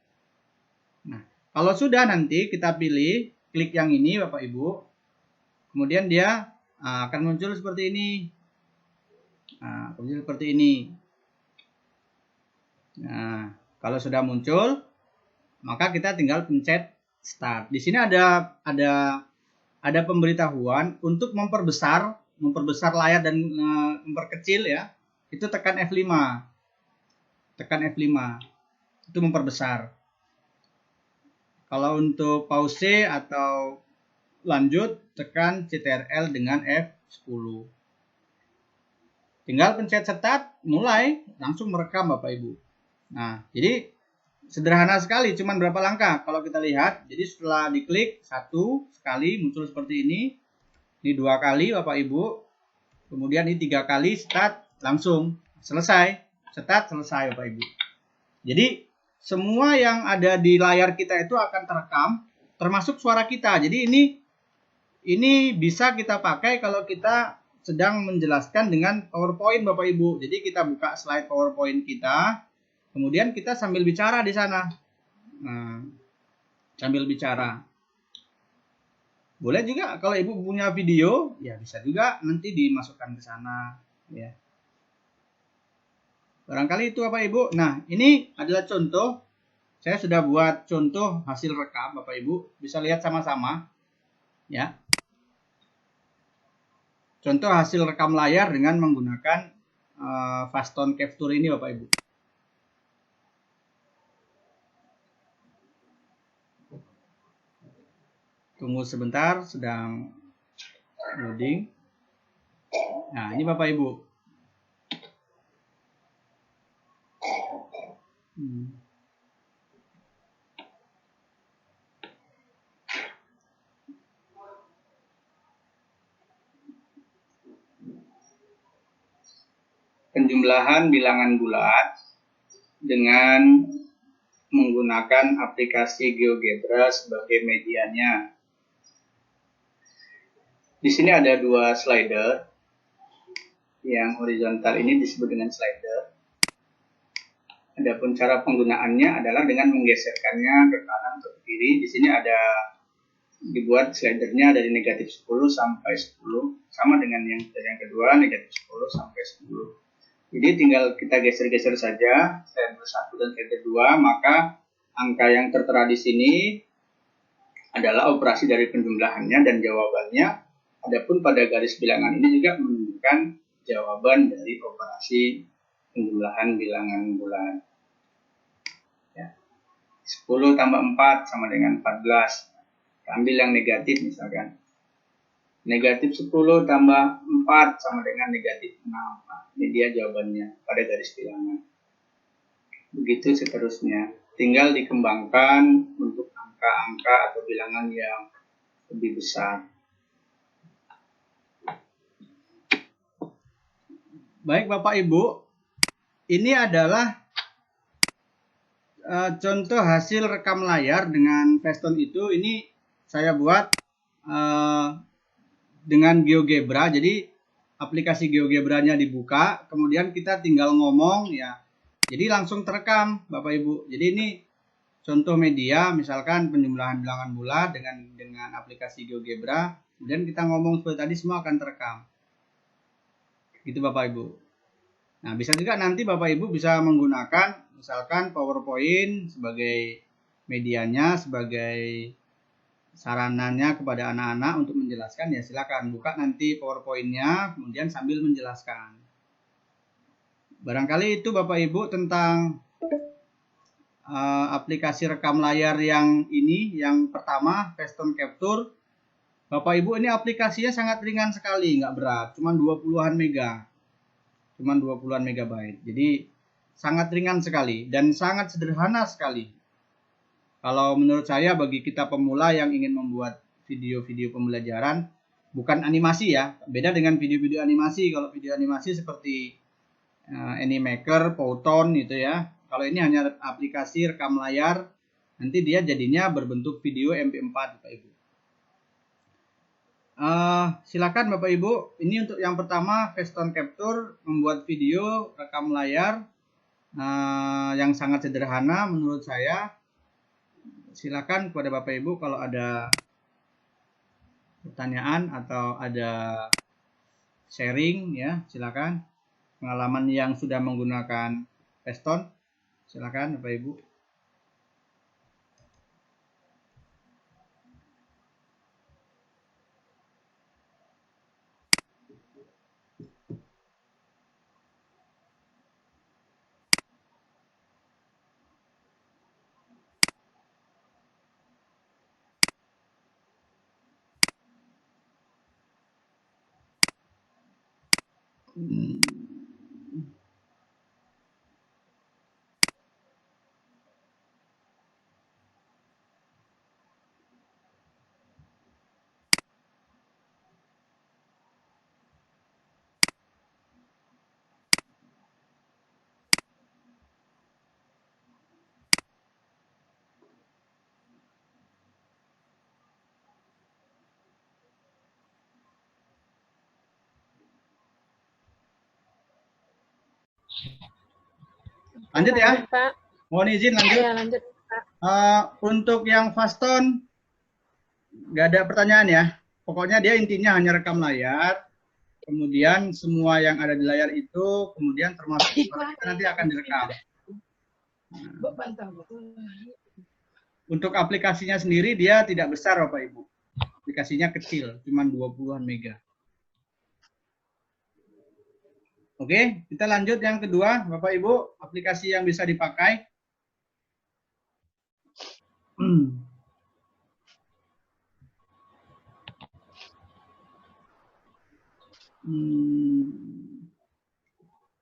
Nah, kalau sudah nanti kita pilih, klik yang ini Bapak Ibu. Kemudian dia akan muncul seperti ini. Muncul seperti ini. Nah, kalau sudah muncul, maka kita tinggal pencet start. Di sini ada pemberitahuan untuk memperbesar layar dan memperkecil ya. Itu tekan F5. Tekan F5. Itu memperbesar. Kalau untuk pause atau lanjut, tekan Ctrl dengan F10. Tinggal pencet start, mulai, langsung merekam Bapak Ibu. Nah, jadi sederhana sekali, cuman berapa langkah kalau kita lihat. Jadi setelah diklik, 1 sekali muncul seperti ini 2 kali Bapak Ibu, kemudian ini 3 kali, start, langsung selesai, start, selesai Bapak Ibu. Jadi semua yang ada di layar kita itu akan terekam, termasuk suara kita. Jadi ini bisa kita pakai kalau kita sedang menjelaskan dengan PowerPoint Bapak Ibu. Jadi kita buka slide PowerPoint kita, kemudian kita sambil bicara di sana. Nah, sambil bicara. Boleh juga kalau Ibu punya video, ya bisa juga nanti dimasukkan ke sana, ya. Barangkali itu Bapak Ibu. Nah, ini adalah contoh. Saya sudah buat contoh hasil rekam Bapak Ibu. Bisa lihat sama-sama. Ya. Contoh hasil rekam layar dengan menggunakan Fastone Capture ini Bapak Ibu. Tunggu sebentar, sedang loading. Nah, ini Bapak Ibu. Penjumlahan bilangan bulat dengan menggunakan aplikasi GeoGebra sebagai medianya. Di sini ada 2 slider. Yang horizontal ini disebut dengan slider. Adapun cara penggunaannya adalah dengan menggeserkannya ke kanan atau ke kiri. Di sini ada dibuat slidernya dari negatif 10 sampai 10, sama dengan yang kedua, negatif 10 sampai 10. Jadi tinggal kita geser-geser saja slider 1 dan slider 2, maka angka yang tertera di sini adalah operasi dari penjumlahannya dan jawabannya. Adapun pada garis bilangan ini juga menunjukkan jawaban dari operasi penjumlahan bilangan bulat. Ya. 10 tambah 4 sama dengan 14. Ambil yang negatif misalkan. Negatif 10 tambah 4 sama dengan negatif 6. Nah, ini dia jawabannya pada garis bilangan. Begitu seterusnya. Tinggal dikembangkan untuk angka-angka atau bilangan yang lebih besar. Baik Bapak Ibu, ini adalah contoh hasil rekam layar dengan Fastone itu. Ini saya buat dengan GeoGebra. Jadi aplikasi GeoGebra-nya dibuka, kemudian kita tinggal ngomong ya. Jadi langsung terekam Bapak Ibu. Jadi ini contoh media, misalkan penjumlahan bilangan bulat dengan aplikasi GeoGebra. Kemudian kita ngomong seperti tadi, semua akan terekam. Gitu Bapak Ibu. Nah, bisa juga nanti Bapak Ibu bisa menggunakan misalkan PowerPoint sebagai medianya, sebagai sarananya kepada anak-anak untuk menjelaskan, ya silakan buka nanti PowerPoint-nya kemudian sambil menjelaskan. Barangkali itu Bapak Ibu tentang aplikasi rekam layar yang ini, yang pertama Fastone Capture. Bapak Ibu, ini aplikasinya sangat ringan sekali, nggak berat, cuma 20-an mega. Cuman 20-an megabyte. Jadi sangat ringan sekali dan sangat sederhana sekali. Kalau menurut saya bagi kita pemula yang ingin membuat video-video pembelajaran, bukan animasi ya, beda dengan video-video animasi. Kalau video animasi seperti Animaker, Powtoon gitu ya. Kalau ini hanya aplikasi rekam layar, nanti dia jadinya berbentuk video MP4 Bapak Ibu. Silakan Bapak Ibu, ini untuk yang pertama Fastone Capture, membuat video rekam layar yang sangat sederhana menurut saya. Silakan kepada Bapak Ibu kalau ada pertanyaan atau ada sharing ya, silakan. Pengalaman yang sudah menggunakan Fastone, silakan Bapak Ibu. Hmm. Lanjut ya. Lanjut, Pak. Mohon izin lanjut. Ya, lanjut, Pak. Untuk yang Faston nggak ada pertanyaan ya. Pokoknya dia intinya hanya rekam layar. Kemudian semua yang ada di layar itu kemudian termasuk suara kita nanti akan direkam. Untuk aplikasinya sendiri dia tidak besar Bapak Ibu. Aplikasinya kecil, cuma 20-an mega. Oke, kita lanjut yang kedua, Bapak Ibu, aplikasi yang bisa dipakai.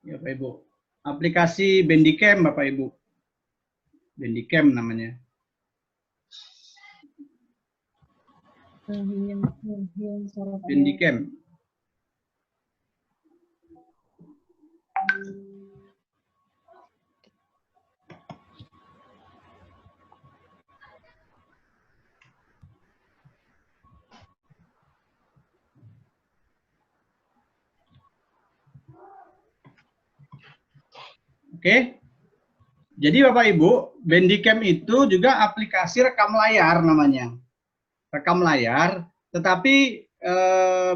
Ya Bapak Ibu, aplikasi Bandicam Bapak Ibu. Bandicam namanya. Bandicam. Oke. Jadi Bapak Ibu, Bandicam itu juga aplikasi rekam layar namanya. Rekam layar, tetapi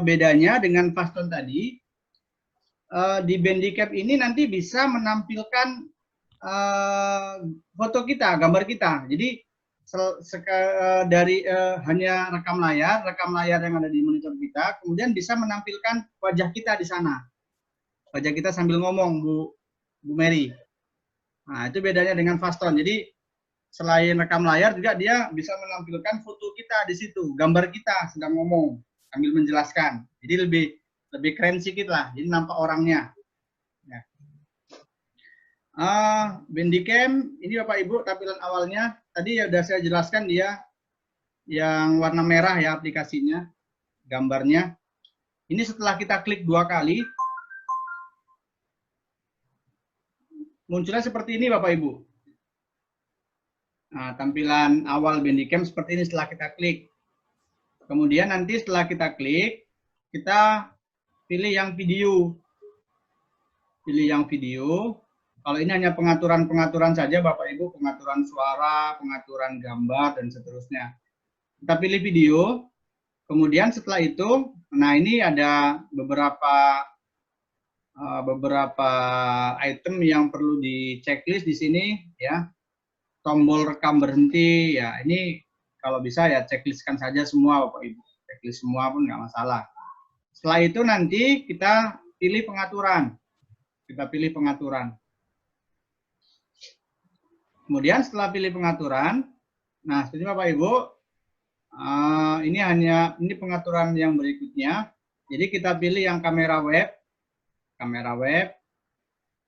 bedanya dengan Faston tadi, di Bandicam ini nanti bisa menampilkan foto kita, gambar kita. Jadi dari hanya rekam layar yang ada di monitor kita, kemudian bisa menampilkan wajah kita di sana. Wajah kita sambil ngomong, Bu Mary. Nah, itu bedanya dengan Faston. Jadi selain rekam layar juga dia bisa menampilkan foto kita di situ, gambar kita sedang ngomong sambil menjelaskan. Jadi lebih keren sedikit lah. Jadi nampak orangnya. Ya. Bandicam ini Bapak Ibu tampilan awalnya tadi ya sudah saya jelaskan dia yang warna merah ya aplikasinya, gambarnya. Ini setelah kita klik 2 kali munculnya seperti ini Bapak Ibu. Nah, tampilan awal Bandicam seperti ini setelah kita klik. Kemudian nanti setelah kita klik, kita pilih yang video. Pilih yang video. Kalau ini hanya pengaturan-pengaturan saja Bapak Ibu, pengaturan suara, pengaturan gambar, dan seterusnya. Kita pilih video. Kemudian setelah itu, nah ini ada beberapa item yang perlu di checklist di sini ya. Tombol rekam berhenti ya, ini kalau bisa ya checklistkan saja semua Bapak Ibu. Checklist semua pun nggak masalah. Setelah itu nanti kita pilih pengaturan. Kita pilih pengaturan. Kemudian setelah pilih pengaturan, nah seperti Bapak Ibu, ini pengaturan yang berikutnya. Jadi kita pilih yang kamera web,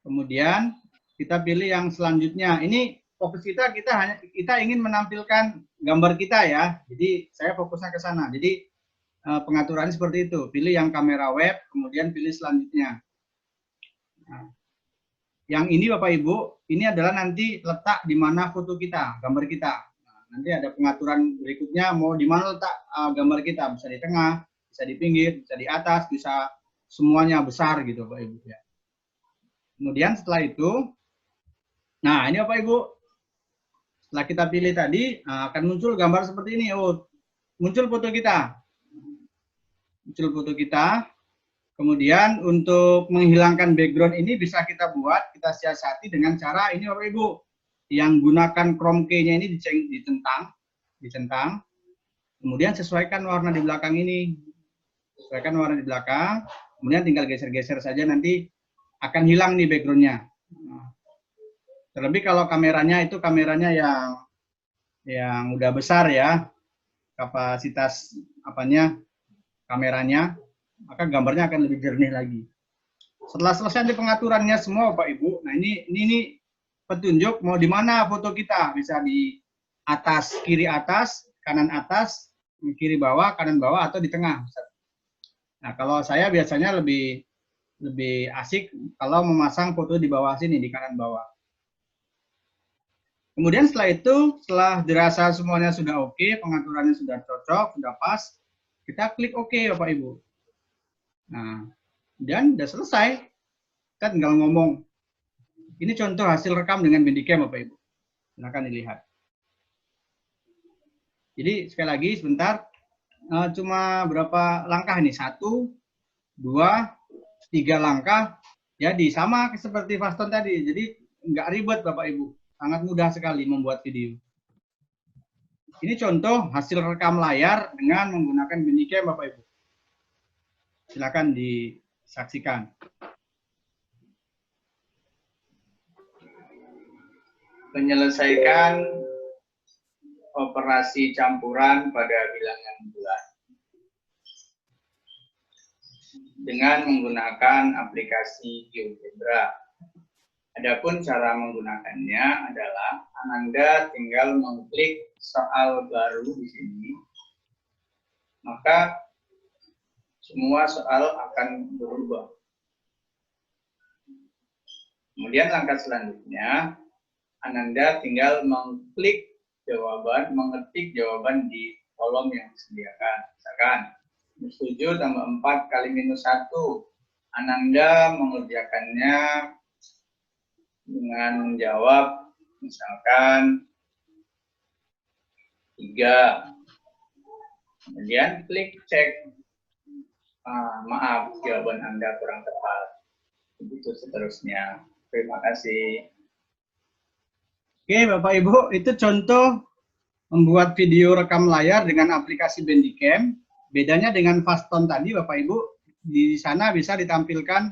kemudian kita pilih yang selanjutnya. Ini fokus kita ingin menampilkan gambar kita ya. Jadi saya fokusnya ke sana. Jadi pengaturan seperti itu. Pilih yang kamera web, kemudian pilih selanjutnya. Nah, yang ini Bapak Ibu, ini adalah nanti letak di mana foto kita, gambar kita. Nah, nanti ada pengaturan berikutnya mau di mana letak gambar kita. Bisa di tengah, bisa di pinggir, bisa di atas, bisa semuanya besar gitu Bapak Ibu ya. Kemudian setelah itu, nah ini Bapak Ibu, setelah kita pilih tadi, akan muncul gambar seperti ini. Oh, muncul foto kita. Muncul foto kita. Kemudian untuk menghilangkan background ini bisa kita buat, kita siasati dengan cara ini Bapak Ibu. Yang gunakan Chrome key-nya ini dicentang. Kemudian sesuaikan warna di belakang ini. Sesuaikan warna di belakang. Kemudian tinggal geser-geser saja, nanti akan hilang nih background-nya. Terlebih kalau kameranya yang udah besar ya, kapasitas kameranya, maka gambarnya akan lebih jernih lagi. Setelah selesai di pengaturannya semua Bapak Ibu, nah ini petunjuk mau di mana foto kita, bisa di atas, kiri atas, kanan atas, kiri bawah, kanan bawah, atau di tengah. Nah kalau saya biasanya lebih asik kalau memasang foto di bawah sini, di kanan bawah. Kemudian setelah itu, setelah dirasa semuanya sudah oke, pengaturannya sudah cocok, sudah pas, kita klik oke Bapak Ibu. Nah, dan sudah selesai. Kita tinggal ngomong. Ini contoh hasil rekam dengan Bandicam Bapak Ibu. Silakan dilihat. Jadi sekali lagi sebentar, cuma berapa langkah ini? 1, 2, 3 langkah. Jadi sama seperti Faston tadi. Jadi nggak ribet Bapak Ibu. Sangat mudah sekali membuat video. Ini contoh hasil rekam layar dengan menggunakan Bandicam Bapak Ibu. Silakan disaksikan. Menyelesaikan operasi campuran pada bilangan bulan dengan menggunakan aplikasi GeoGebra. Adapun cara menggunakannya adalah Ananda tinggal mengklik soal baru di sini, maka semua soal akan berubah. Kemudian langkah selanjutnya, Ananda tinggal mengklik jawaban, mengetik jawaban di kolom yang disediakan. Misalkan, -7 tambah 4 kali -1. Ananda mengerjakannya dengan menjawab, misalkan 3. Kemudian klik cek. Maaf, jawaban Anda kurang tepat. Begitu seterusnya. Terima kasih. Oke, Bapak Ibu, itu contoh membuat video rekam layar dengan aplikasi Bandicam. Bedanya dengan Faston tadi, Bapak Ibu, di sana bisa ditampilkan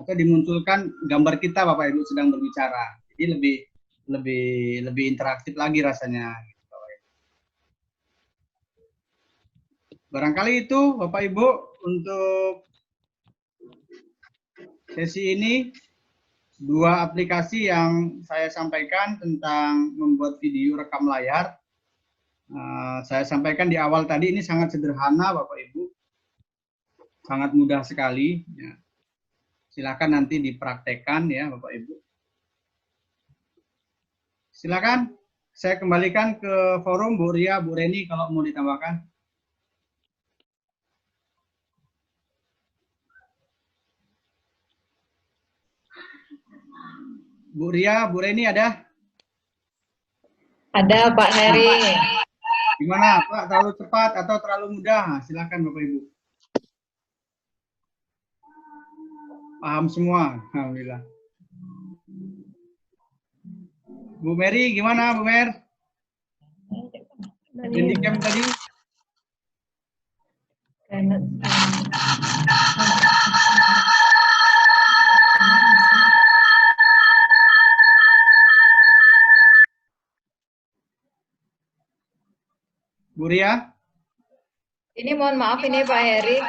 atau dimunculkan gambar kita, Bapak Ibu, sedang berbicara. Jadi lebih interaktif lagi rasanya. Barangkali itu, Bapak Ibu, untuk sesi ini. 2 aplikasi yang saya sampaikan tentang membuat video rekam layar. Saya sampaikan di awal tadi, ini sangat sederhana Bapak Ibu. Sangat mudah sekali. Ya. Silakan nanti dipraktekkan ya Bapak Ibu. Silakan, saya kembalikan ke forum Bu Ria, Bu Reni kalau mau ditambahkan. Bu Ria, Bu Reni ada? Ada Pak Heri. Gimana Pak, terlalu cepat atau terlalu mudah? Silakan Bapak Ibu. Paham semua, alhamdulillah. Bu Mary, gimana Bu Mer? Bandicam tadi? Bu Ria? Ini mohon maaf ini Pak Heri.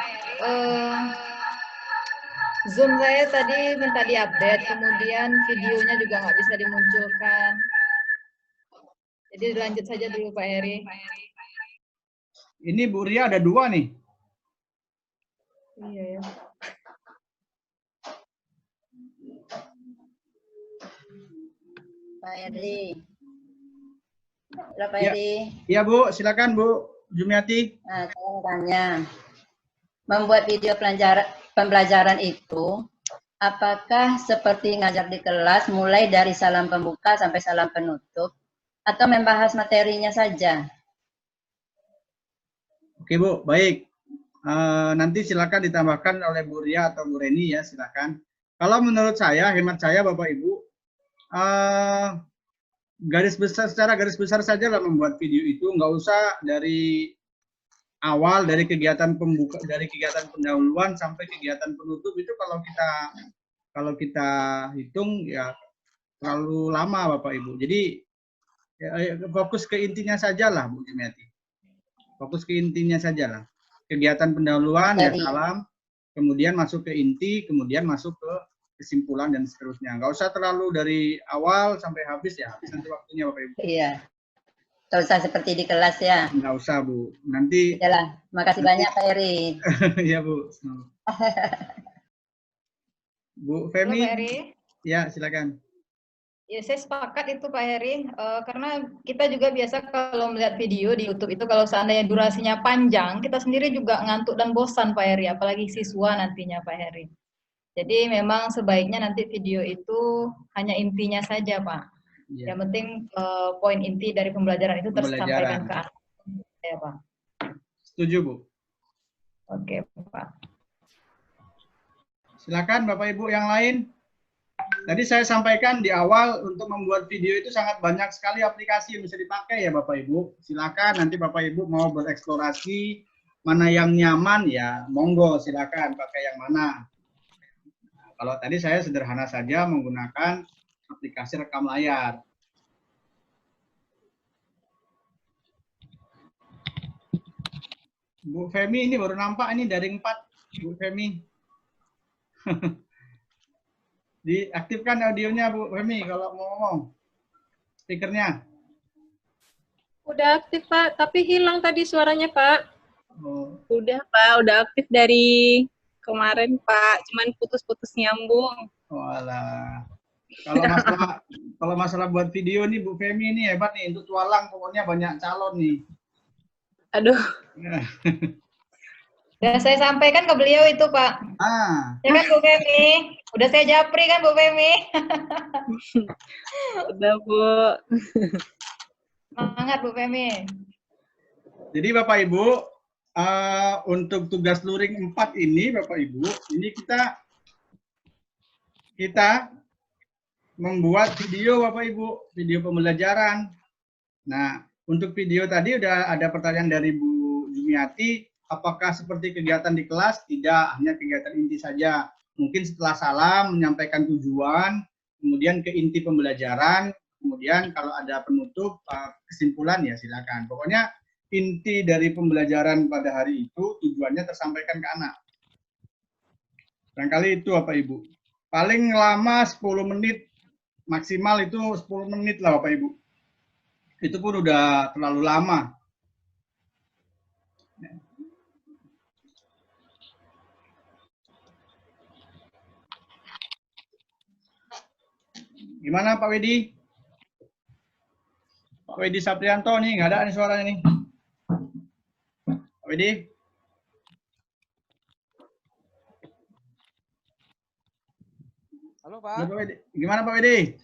Zoom saya tadi minta diupdate, kemudian videonya juga nggak bisa dimunculkan. Jadi lanjut saja dulu Pak Heri. Ini Bu Ria ada 2 nih. Iya ya. Pak Heri. Halo Pak Heri. Iya Bu, silakan Bu Jumiati. Nah, saya mau tanya, membuat video pembelajaran itu, apakah seperti ngajar di kelas mulai dari salam pembuka sampai salam penutup, atau membahas materinya saja? Oke Bu, baik. Nanti silakan ditambahkan oleh Bu Ria atau Bu Reni ya, silakan. Kalau menurut saya, hemat saya Bapak Ibu, secara garis besar saja lah membuat video itu, nggak usah dari awal, dari kegiatan pembuka, dari kegiatan pendahuluan sampai kegiatan penutup itu kalau kita hitung ya terlalu lama Bapak Ibu. Jadi ya, fokus ke intinya saja lah Bu Jumiati. Fokus ke intinya saja lah. Kegiatan pendahuluan ya salam, kemudian masuk ke inti, kemudian masuk ke kesimpulan dan seterusnya. Nggak usah terlalu dari awal sampai habis ya, habis nanti waktunya Bapak Ibu. Iya. Nggak usah seperti di kelas ya. Nggak usah Bu, nanti. Udahlah, makasih banyak Pak Eri. Ya Bu. Bu Halo Femi, Pak Heri. ya silakan. Ya, saya sepakat itu Pak Heri, karena kita juga biasa kalau melihat video di YouTube itu kalau seandainya durasinya panjang, kita sendiri juga ngantuk dan bosan Pak Heri, apalagi siswa nantinya Pak Heri. Jadi memang sebaiknya nanti video itu hanya intinya saja Pak. Ya. Yang penting poin inti dari pembelajaran itu tersampaikan ke anak. Ya Pak. Setuju Bu. Oke Pak. Silakan Bapak Ibu yang lain. Tadi saya sampaikan di awal untuk membuat video itu sangat banyak sekali aplikasi yang bisa dipakai ya Bapak Ibu. Silakan nanti Bapak Ibu mau bereksplorasi mana yang nyaman ya monggo silakan pakai yang mana. Nah, kalau tadi saya sederhana saja menggunakan aplikasi rekam layar. Bu Femi ini baru nampak ini dari 4 Bu Femi. Diaktifkan audionya Bu Femi kalau mau ngomong. Speakernya. Udah aktif Pak, tapi hilang tadi suaranya Pak. Oh. Udah Pak, udah aktif dari kemarin Pak, cuman putus-putus nyambung. Walah. Kalau masalah buat video nih Bu Femi ini hebat nih untuk tualang pokoknya banyak calon nih. Aduh. Udah saya sampaikan ke beliau itu Pak. Ya kan Bu Femi? Udah saya japri kan Bu Femi? Udah Bu. Semangat Bu Femi. Jadi Bapak Ibu, untuk tugas luring 4 ini Bapak Ibu, ini kita membuat video Bapak Ibu, video pembelajaran. Nah, untuk video tadi udah ada pertanyaan dari Bu Jumiati, apakah seperti kegiatan di kelas? Tidak, hanya kegiatan inti saja. Mungkin setelah salam menyampaikan tujuan, kemudian ke inti pembelajaran, kemudian kalau ada penutup kesimpulan ya silakan. Pokoknya inti dari pembelajaran pada hari itu tujuannya tersampaikan ke anak. Barangkali itu Bapak Ibu. Paling lama 10 menit, maksimal itu 10 menit lah Bapak Ibu. Itu pun udah terlalu lama. Gimana Pak Wedi? Pak Wedi Saprianto nih, nggak ada nih suaranya nih. Pak Wedi? Halo Pak. Halo, Pak Wedi. Gimana Pak Wedi?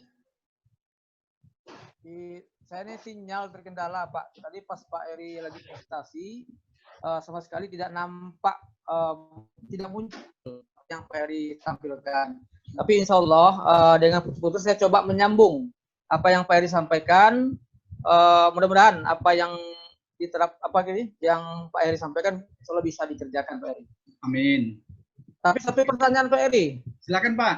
Saya ini sinyal terkendala Pak. Tadi pas Pak Eri lagi presentasi, sama sekali tidak nampak, tidak muncul yang Pak Eri tampilkan. Tapi insya Allah dengan putus-putus saya coba menyambung apa yang Pak Eri sampaikan. Mudah-mudahan apa yang yang Pak Eri sampaikan insya Allah bisa dikerjakan Pak Eri. Amin. Tapi satu pertanyaan Pak Eri. Silakan Pak.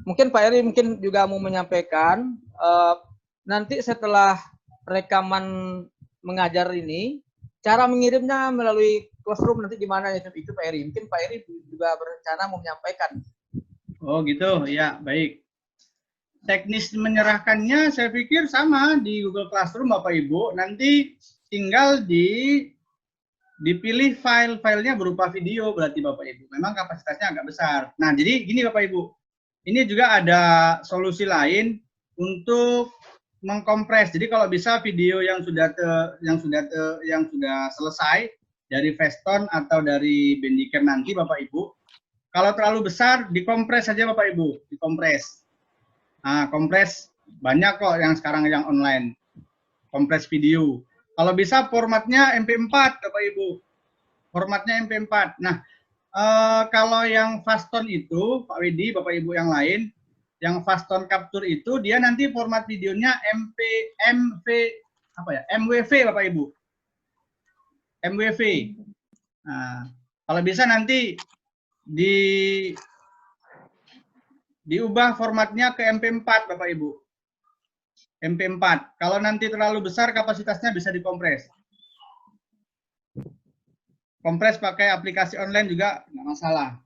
Mungkin Pak Eri mungkin juga mau menyampaikan nanti setelah rekaman mengajar ini cara mengirimnya melalui Classroom nanti gimana itu Pak Eri? Mungkin Pak Eri juga berencana mau menyampaikan. Oh gitu, ya baik. Teknis menyerahkannya saya pikir sama di Google Classroom Bapak Ibu. Nanti tinggal dipilih filenya berupa video berarti Bapak Ibu. Memang kapasitasnya agak besar. Nah jadi gini Bapak Ibu, ini juga ada solusi lain untuk mengkompres. Jadi kalau bisa video yang sudah selesai dari Feston atau dari Bandicam nanti Bapak Ibu, kalau terlalu besar dikompres saja Bapak Ibu, dikompres. Nah, kompres banyak kok yang sekarang yang online, kompres video. Kalau bisa formatnya MP4 Bapak Ibu, formatnya MP4. Nah, kalau yang Faston itu Pak Widi, Bapak Ibu yang lain, yang Faston Capture itu dia nanti format videonya MWV Bapak Ibu. MWV. Nah, kalau bisa nanti diubah formatnya ke MP4 Bapak Ibu. MP4. Kalau nanti terlalu besar kapasitasnya bisa dikompres. Kompres pakai aplikasi online juga nggak masalah.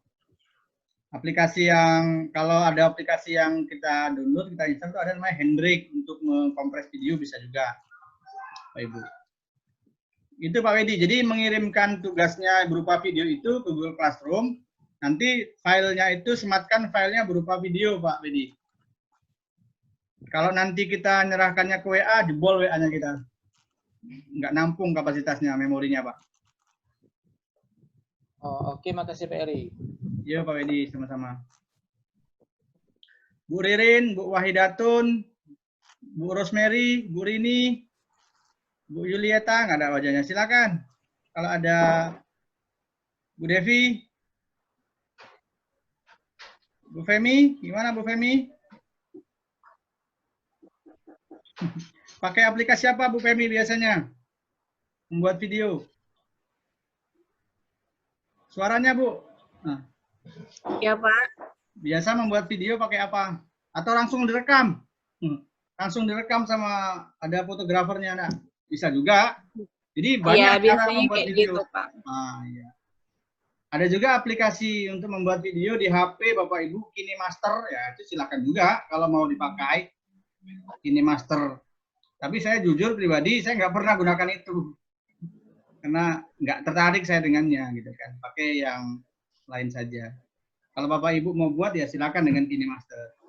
Aplikasi yang kalau ada aplikasi yang kita download, kita install itu ada namanya Hendrik untuk mengkompres video bisa juga, Pak Ibu. Itu Pak Wedi. Jadi mengirimkan tugasnya berupa video itu ke Google Classroom. Nanti filenya itu sematkan filenya berupa video, Pak Wedi. Kalau nanti kita nyerahkannya ke WA, jebol WA-nya kita. Nggak nampung kapasitasnya, memorinya, Pak. Oh, oke, makasih Pak Eri. Iya, Pak Wedi, sama-sama. Bu Ririn, Bu Wahidatun, Bu Rosemary, Bu Rini, Bu Yulieta, nggak ada wajahnya. Silakan. Kalau ada Bu Devi, Bu Femi, gimana Bu Femi? Pakai aplikasi apa Bu Femi biasanya? Membuat video. Suaranya Bu. Nah, Ya, Pak. biasa membuat video pakai apa? Atau langsung direkam? Langsung direkam sama ada fotografernya, nah. Bisa juga. Jadi banyak cara biasanya membuat kayak video. gitu, Pak. Ah, iya. Ada juga aplikasi untuk membuat video di HP Bapak Ibu, KineMaster, ya itu silakan juga kalau mau dipakai KineMaster. Tapi saya jujur pribadi saya nggak pernah gunakan itu karena nggak tertarik saya dengannya gitu kan. Pakai yang lain saja. Kalau Bapak Ibu mau buat ya silakan dengan KineMaster.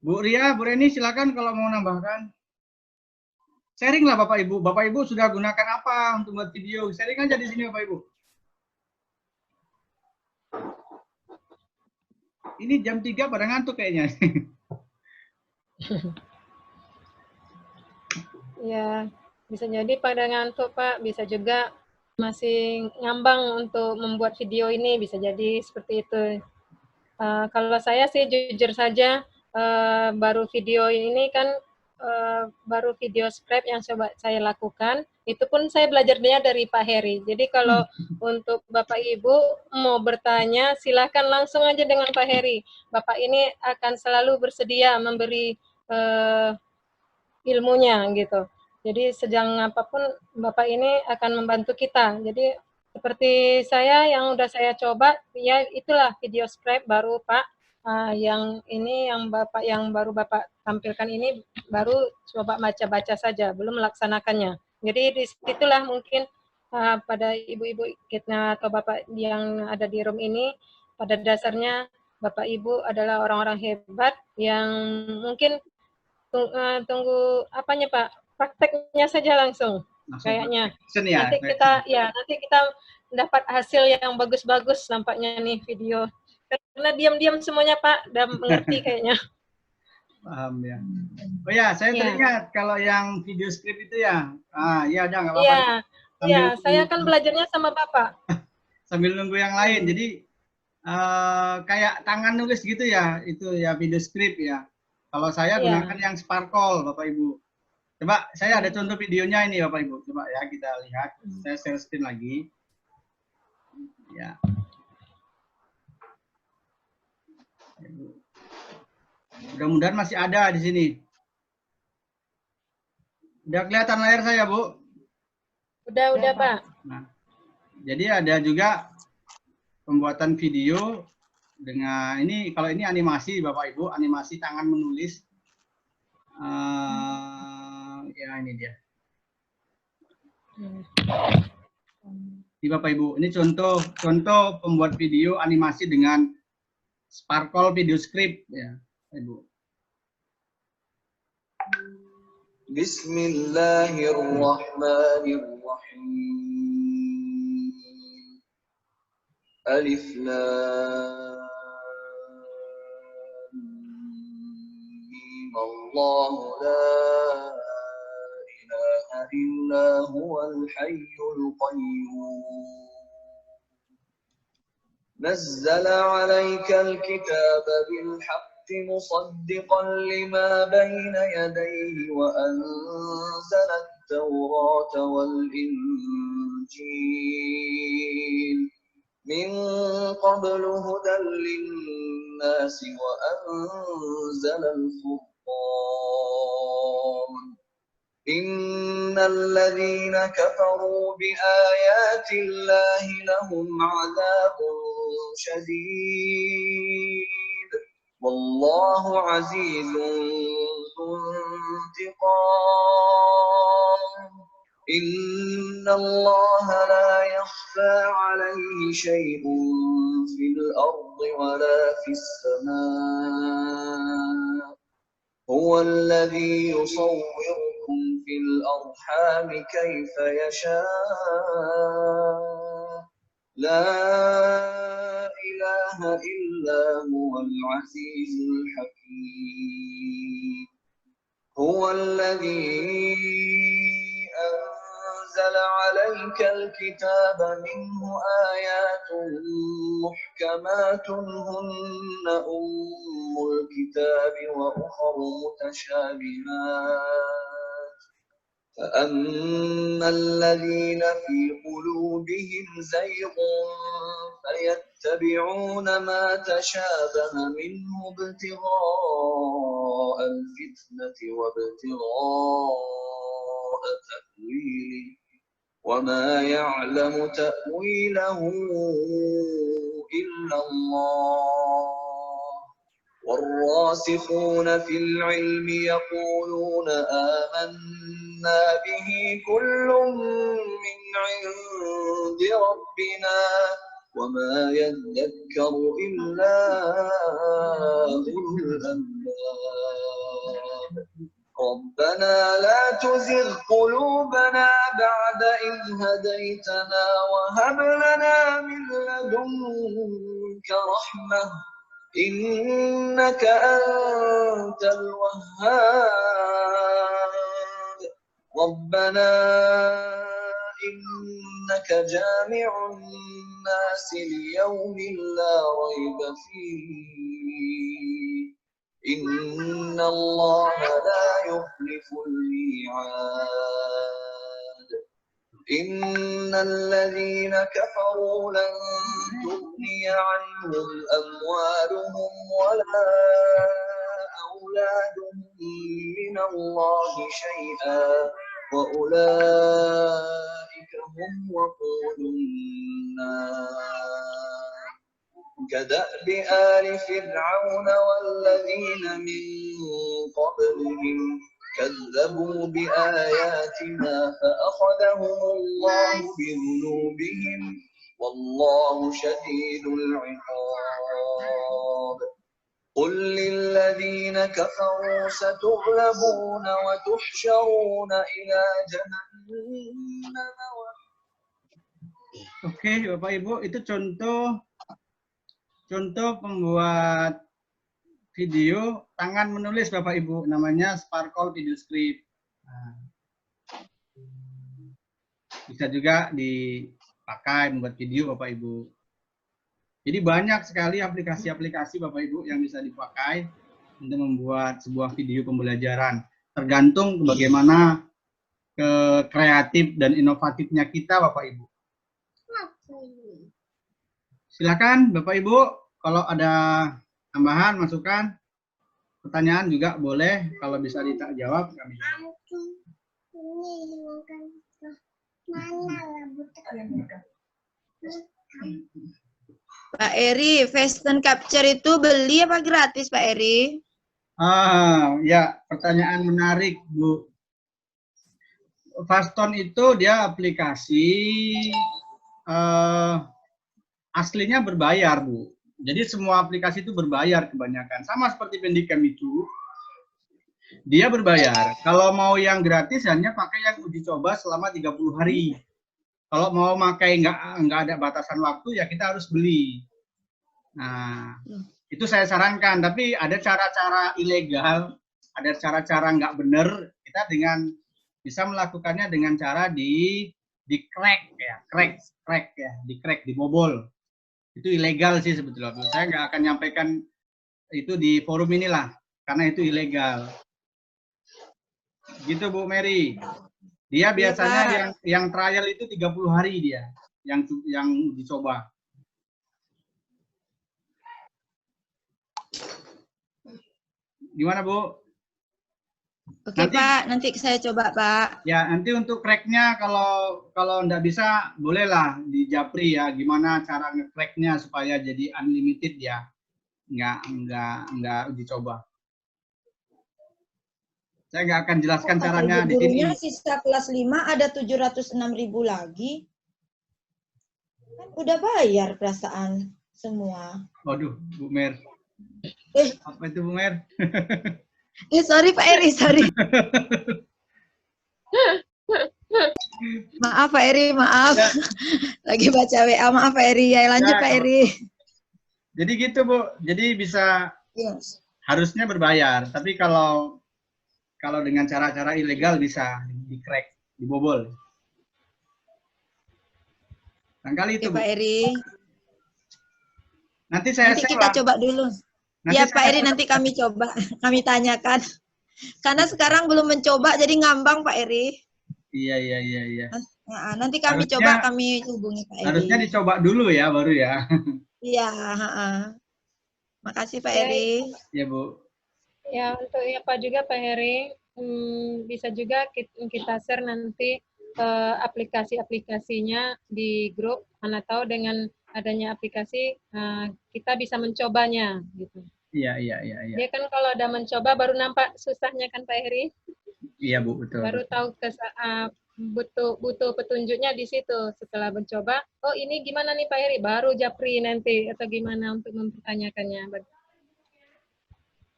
Bu Ria, Bu Reni silakan kalau mau nambahkan. Sharing lah Bapak Ibu. Bapak Ibu sudah gunakan apa untuk buat video? Sharing aja di sini Bapak Ibu. Ini jam 3 pada ngantuk kayaknya. Ya, bisa jadi pada ngantuk Pak, bisa juga masih ngambang untuk membuat video ini, bisa jadi seperti itu. Kalau saya sih jujur saja, baru video ini kan baru video script yang coba saya lakukan, itu pun saya belajarnya dari Pak Heri. Jadi kalau untuk Bapak Ibu mau bertanya, silahkan langsung aja dengan Pak Heri. Bapak ini akan selalu bersedia memberi ilmunya gitu. Jadi sejauh apapun Bapak ini akan membantu kita. Jadi seperti saya yang udah saya coba, ya itulah video script baru Pak. Yang ini yang baru Bapak tampilkan ini baru coba baca-baca saja, belum melaksanakannya. Jadi disitulah mungkin pada ibu-ibu kita atau Bapak yang ada di room ini, pada dasarnya Bapak Ibu adalah orang-orang hebat yang mungkin tunggu apanya Pak, prakteknya saja langsung kayaknya. Ya, nanti kita dapat hasil yang bagus-bagus nampaknya nih video. Karena diam-diam semuanya Pak, udah mengerti kayaknya. Paham ya. Oh ya, saya teringat kalau yang video script itu ya. Ya udah nggak apa-apa. Iya, saya kan belajarnya sama Bapak. Sambil nunggu yang lain. Jadi kayak tangan nulis gitu ya, itu ya video script ya. Kalau saya gunakan yang Sparkle, Bapak Ibu. Coba, saya ada contoh videonya ini, Bapak Ibu. Coba ya, kita lihat. Saya share screen lagi. Ya. Mudah-mudahan masih ada di sini. Udah kelihatan layar saya, Bu? Udah, Pak. Nah, jadi ada juga pembuatan video dengan ini, kalau ini animasi Bapak Ibu, animasi tangan menulis. Ya ini dia. Di Bapak Ibu, ini contoh pembuat video animasi dengan Sparkle video script ya, Ibu. Bismillahirrahmanirrahim. Alif Lam Mim. Allahu la ilaha illa huwal hayyul qayyum. نزل عليك الكتاب بالحق مصدقا لما بين يديه وأنزل التوراة والإنجيل من قبل هدى للناس وأنزل الفرقان إن الذين كفروا بآيات الله لهم عذاب شديد والله عزيز ذو انتقام إن الله لا يخفى عليه شيء في الأرض ولا في السماء هو الذي يصوركم في الأرحام كيف يشاء لا إله إلا هو العزيز الحكيم هو الذي أنزل عليك الكتاب منه آيات محكمات هن أم الكتاب وأخر متشابهات فأما الذين في قلوبهم زيغ فيتبعون ما تشابه منه ابتغاء الفتنة وابتغاء تأويله وما يعلم تأويله إلا الله والراسخون في العلم يقولون آمنا به كل من عند ربنا وما يذكر إلا أولو الألباب ربنا لا تزغ قلوبنا بعد إذ هديتنا وهب لنا من لدنك رحمة إنك أنت الوهاب ربنا إنك جامع الناس ليوم لا ريب فيه إن الله لا يخلف الميعاد إن الذين كفروا لن تغني عنهم أموالهم ولا أولادهم من الله شيئا وأولئك هم وقود النار كدأب آل فرعون والذين من قبلهم كذبوا بآياتنا فأخذهم الله بذنوبهم والله شديد العقاب قل للذين كفروا ستغلبون وتحشرون إلى جهنم Oke, Bapak Ibu, itu contoh pembuat video tangan menulis Bapak Ibu, namanya Sparkle Video Script. Nah, bisa juga dipakai membuat video Bapak Ibu. Jadi banyak sekali aplikasi-aplikasi Bapak Ibu yang bisa dipakai untuk membuat sebuah video pembelajaran. Tergantung bagaimana kreatif dan inovatifnya kita Bapak Ibu. Silakan Bapak Ibu, kalau ada tambahan, masukan, pertanyaan juga boleh. Kalau bisa jawab, kami jawab. Pak Eri, Faston Capture itu beli apa gratis Pak Eri? Ya, pertanyaan menarik Bu. Faston itu dia aplikasi aslinya berbayar Bu. Jadi semua aplikasi itu berbayar kebanyakan. Sama seperti Pendicam itu, dia berbayar. Kalau mau yang gratis hanya pakai yang uji coba selama 30 hari. Kalau mau pakai nggak ada batasan waktu ya kita harus beli. Nah, itu saya sarankan. Tapi ada cara-cara ilegal, ada cara-cara nggak benar. Kita bisa melakukannya dengan cara di crack ya, dibobol. Itu ilegal sih sebetulnya. Saya nggak akan nyampaikan itu di forum inilah, karena itu ilegal. Gitu Bu Mary. Dia biasanya yang trial itu 30 hari dia, yang dicoba. Gimana Bu? Oke Pak, nanti saya coba Pak. Ya, nanti untuk cracknya kalau nggak bisa, bolehlah di Japri ya. Gimana cara nge-cracknya supaya jadi unlimited ya. Nggak uji coba. Saya nggak akan jelaskan Kata caranya ibu di sini. gurunya sisa kelas 5 ada 706.000 lagi. Kan udah bayar perasaan semua. Waduh, Bu Mer. Apa itu Bu Mer? Sorry Pak Eri, sorry. Maaf Pak Eri, maaf. Ya. Lagi baca WA, maaf Pak Eri. Ya lanjut Ya, Pak Eri. Jadi gitu Bu, jadi bisa Yes. harusnya berbayar. Tapi kalau dengan cara-cara ilegal bisa di-crack, dibobol. Dan kali itu Oke, Bu. Pak Eri. Nanti saya Nanti share kita lah. coba dulu. Nanti Ya saya Pak Eri, share. nanti kami coba, kami tanyakan. Karena sekarang belum mencoba, jadi ngambang Pak Eri. Iya. Nah, nanti kami Harusnya- coba, kami hubungi Pak Eri. Harusnya dicoba dulu ya, baru ya. Iya, makasih Pak Ya, Eri. Ya Bu. Ya, untuk Pak juga Pak Heri, bisa juga kita share nanti aplikasi-aplikasinya di grup. Mana tahu dengan adanya aplikasi kita bisa mencobanya gitu. Iya. Dia kan kalau udah mencoba baru nampak susahnya kan Pak Heri, Iya Bu, betul. baru tahu butuh petunjuknya di situ. Setelah mencoba, oh ini gimana nih Pak Heri, baru japri nanti atau gimana untuk mempertanyakannya.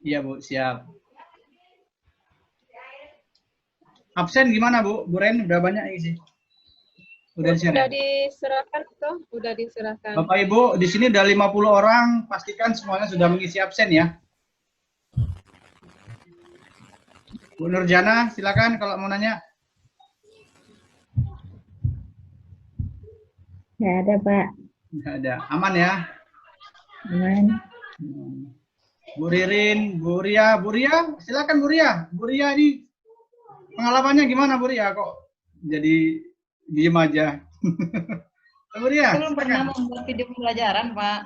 Iya Bu, siap. Absen gimana Bu? Bu Ren udah banyak ini sih. Udah Udah diserahkan. diserahkan tuh, udah diserahkan. Bapak Ibu, di sini udah 50 orang, pastikan semuanya sudah mengisi absen ya. Bu Nurjana, silakan kalau mau nanya. Nggak ada, Pak. Nggak ada. Aman ya? Aman. Bu Ririn, Bu Ria, silakan Bu Ria. Bu Ria ini pengalamannya gimana Bu Ria? Kok jadi diem aja? Bu Ria, Saya belum pernah membuat video pembelajaran, Pak.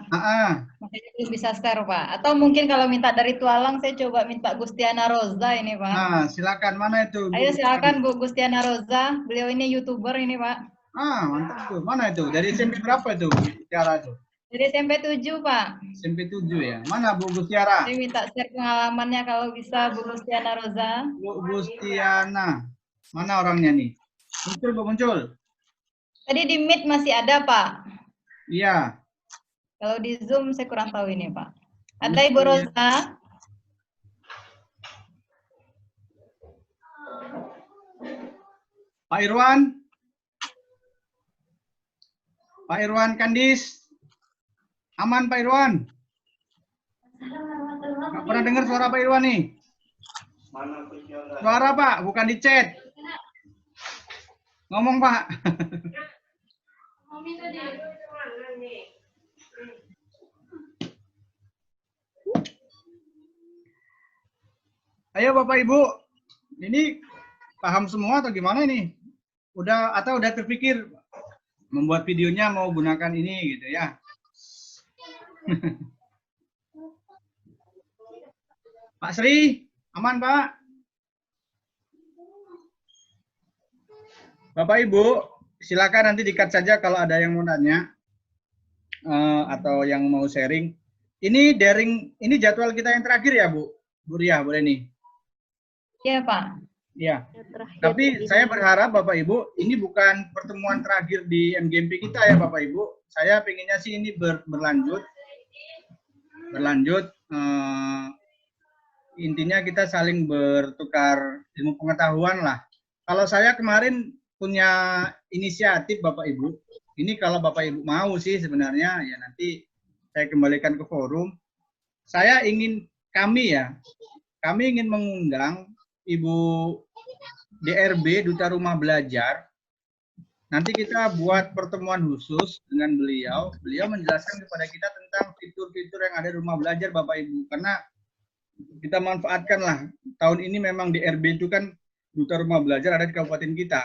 Makanya belum bisa share, Pak. Atau mungkin kalau minta dari Tualang, saya coba minta Gustiana Roza ini, Pak. Nah, silakan. Mana itu? Ayo silakan Bu Gustiana Roza. Beliau ini YouTuber ini, Pak. Mantap tuh. Mana itu? Dari SMP berapa itu? Tiara itu? Dari SMP 7, Pak. SMP 7 ya. Mana Bu Gustiara? Saya minta share pengalamannya kalau bisa Bu Gustiana Roza. Bu Gustiana. Mana orangnya nih? Muncul Bu, muncul. Tadi di Meet masih ada, Pak. Iya. Kalau di Zoom saya kurang tahu ini, Pak. Ada Ibu Roza? Pak Irwan? Pak Irwan Kandis? Aman Pak Irwan? Nggak pernah dengar suara Pak Irwan nih? Suara Pak, bukan di chat. Ngomong Pak. Ayo Bapak Ibu, ini paham semua atau gimana ini? Udah terpikir membuat videonya mau gunakan ini gitu ya? Pak Sri, aman Pak? Bapak Ibu, silakan nanti di-cut saja kalau ada yang mau nanya atau yang mau sharing. Ini daring, ini jadwal kita yang terakhir ya Bu? Bu Ria, boleh nih? Iya Pak. Iya. Tapi saya berharap Bapak Ibu, ini bukan pertemuan terakhir di MGMP kita ya Bapak Ibu. Saya pengennya sih ini berlanjut. Intinya kita saling bertukar ilmu pengetahuan lah. Kalau saya kemarin punya inisiatif Bapak Ibu, ini kalau Bapak Ibu mau sih sebenarnya ya nanti saya kembalikan ke forum. Kami ingin mengundang Ibu DRB Duta Rumah Belajar. Nanti kita buat pertemuan khusus dengan beliau. Beliau menjelaskan kepada kita tentang fitur-fitur yang ada di rumah belajar Bapak Ibu. Karena kita manfaatkanlah. Tahun ini memang DRB itu kan Duta Rumah Belajar ada di kabupaten kita.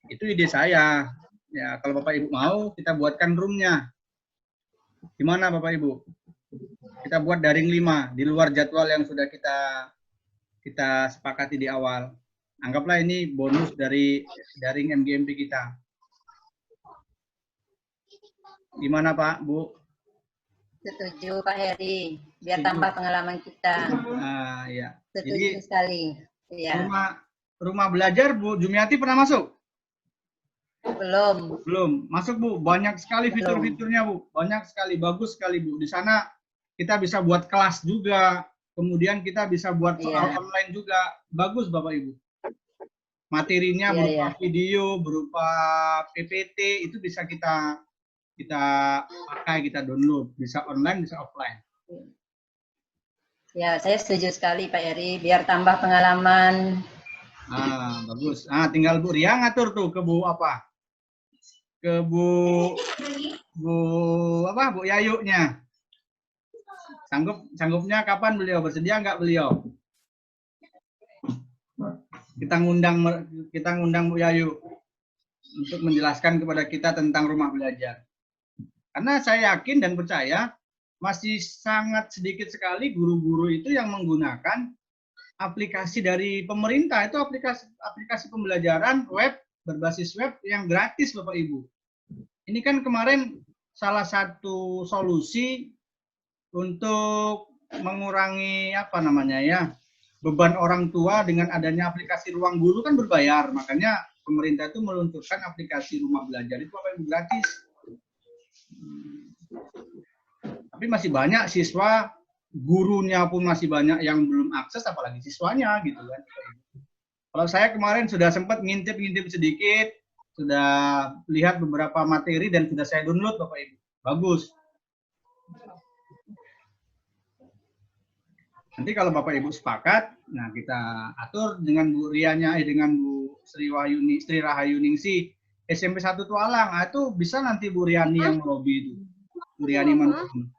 Itu ide saya. Ya, kalau Bapak Ibu mau, kita buatkan roomnya. Gimana Bapak Ibu? Kita buat daring 5 di luar jadwal yang sudah kita kita sepakati di awal. Anggaplah ini bonus dari daring MGMP kita. Gimana Pak, Bu? Setuju Pak Heri, biar Setuju. tambah pengalaman kita. Ah, ya. Setuju Jadi sekali. Ya, rumah belajar Bu Jumiati pernah masuk? belum. Belum. Masuk Bu, banyak sekali Belum. fitur-fiturnya Bu. Banyak sekali, bagus sekali Bu. Di sana kita bisa buat kelas juga. Kemudian kita bisa buat soal Iya. online juga. Bagus Bapak Ibu. Materinya Iya, berupa iya. video, berupa PPT, itu bisa kita pakai, kita download. Bisa online, bisa offline. Ya, saya setuju sekali Pak Heri, biar tambah pengalaman. Ah, bagus. Ah, tinggal Bu Ria ngatur tuh ke Bu apa? Ke Bu Yayunya. Sanggupnya kapan beliau? Bersedia nggak beliau? Kita ngundang Bu Yayu untuk menjelaskan kepada kita tentang rumah belajar. Karena saya yakin dan percaya masih sangat sedikit sekali guru-guru itu yang menggunakan aplikasi dari pemerintah, itu aplikasi pembelajaran web berbasis web yang gratis Bapak Ibu. Ini kan kemarin salah satu solusi untuk mengurangi beban orang tua dengan adanya aplikasi Ruang Guru kan berbayar. Makanya pemerintah itu meluncurkan aplikasi rumah belajar itu Bapak Ibu gratis. Tapi masih banyak siswa, gurunya pun masih banyak yang belum akses, apalagi siswanya gitu kan. Kalau saya kemarin sudah sempat ngintip sedikit, sudah lihat beberapa materi dan sudah saya download Bapak Ibu. Bagus. Nanti kalau Bapak Ibu sepakat, nah kita atur dengan Bu Rianya, dengan Bu Sri Rahayuningsi SMP 1 Tualang. Nah, itu bisa nanti Bu Riani yang melobi itu. Bu Riani Mantung.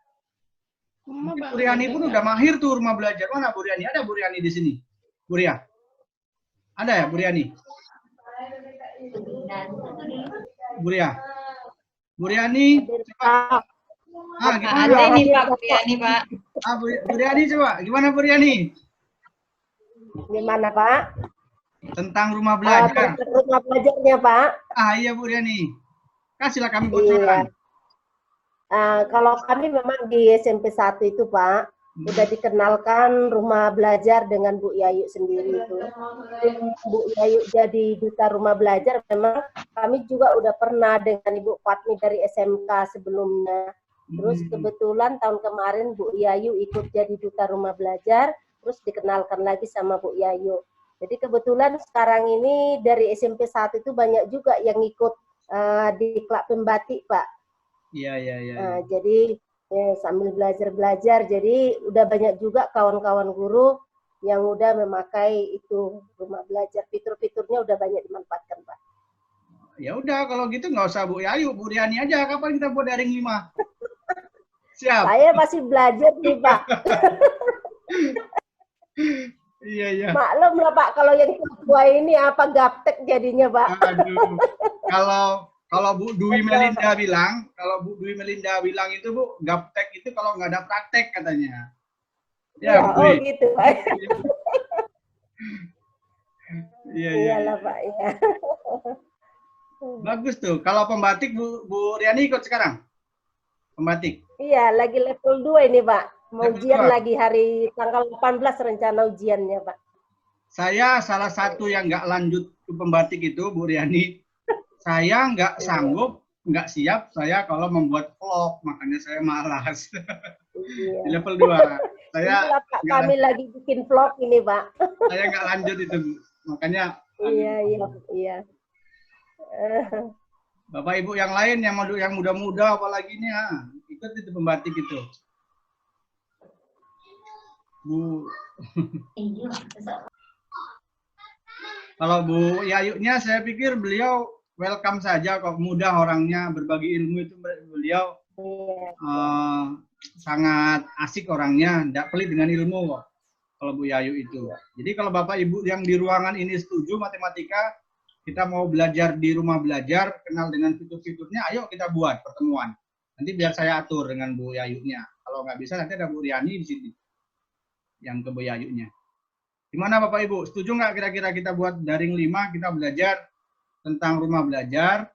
Bu Riani pun udah mahir tuh rumah belajar. Mana Bu Riani? Ada Bu Riani di sini? Bu Ria? Ada ya Bu Riani? Bu Ria? Bu Riani? Coba. Gimana? Ada ini Pak, Bu Riani Pak. Bu Riani coba. Gimana Bu Riani? Gimana Pak? Tentang rumah belajar. Rumah belajarnya Pak. Iya Bu Riani. Kasihlah kami bocoran. Kalau kami memang di SMP 1 itu Pak, udah dikenalkan rumah belajar dengan Bu Yayu sendiri itu. Bu Yayu jadi duta rumah belajar, memang kami juga udah pernah dengan Ibu Fatmi dari SMK sebelumnya. Terus kebetulan tahun kemarin Bu Yayu ikut jadi duta rumah belajar, terus dikenalkan lagi sama Bu Yayu. Jadi kebetulan sekarang ini dari SMP 1 itu banyak juga yang ikut di klub pembatik Pak. Iya. Jadi sambil belajar, jadi udah banyak juga kawan-kawan guru yang udah memakai itu rumah belajar. Fitur-fiturnya udah banyak dimanfaatkan, Pak. Ya udah, kalau gitu nggak usah Bu Yayu, Bu Riani aja. Kapan kita buat daring 5? Siap. Saya masih belajar nih, Pak. Iya. Maklum lah, Pak, kalau yang tua ini apa gaptek jadinya, Pak. Aduh, kalau Bu Dwi Melinda bilang, itu Bu, gaptek itu kalau nggak ada praktek katanya. Ya, Bu Dwi. Oh gitu, Pak. Iya. Iyalah, Pak, ya. Bagus tuh. Kalau pembatik Bu Riani ikut sekarang? Pembatik? Iya, lagi level 2 ini, Pak. Mau Level ujian 2. lagi hari tanggal 18 rencana ujiannya, Pak. Saya salah satu yang nggak lanjut ke pembatik itu, Bu Riani. Saya nggak sanggup, nggak siap saya kalau membuat vlog, makanya saya malas. Iya. Di level 2. Saya Itulah, Pak, kami lagi bikin vlog ini, Pak. Saya nggak lanjut itu, Bu. Makanya. Iya. Bapak Ibu yang lain yang muda-muda apalagi ini ikut itu pembatik itu. Bu. Kalau Bu Yayunya saya pikir beliau welcome saja kok, mudah orangnya, berbagi ilmu itu beliau sangat asik orangnya, tidak pelit dengan ilmu kok. Kalau Bu Yayu itu. Jadi kalau Bapak Ibu yang di ruangan ini setuju matematika, kita mau belajar di rumah belajar, kenal dengan fitur-fiturnya, ayo kita buat pertemuan. Nanti biar saya atur dengan Bu Yayunya. Kalau nggak bisa nanti ada Bu Riani di sini yang ke Bu Yayunya. Gimana Bapak Ibu? Setuju nggak kira-kira kita buat daring 5, kita belajar tentang rumah belajar,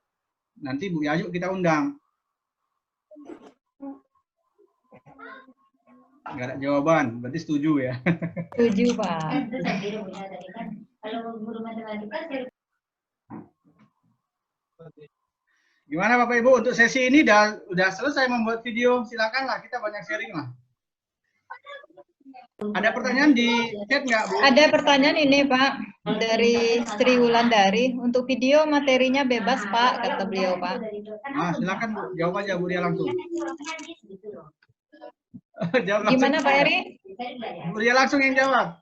nanti Bu Yayu kita undang. Nggak ada jawaban, berarti setuju ya. Setuju, Pak. Gimana Bapak Ibu, untuk sesi ini udah selesai membuat video, silakanlah kita banyak sharing lah. Ada pertanyaan di chat nggak Bu? Ada pertanyaan ini Pak, dari Sri Wulandari. Untuk video materinya bebas Pak, kata beliau Pak. Nah, silakan Bu, jawab aja Bu Ria langsung. Jawab langsung. Gimana Pak Eri? Bu Ria langsung yang jawab.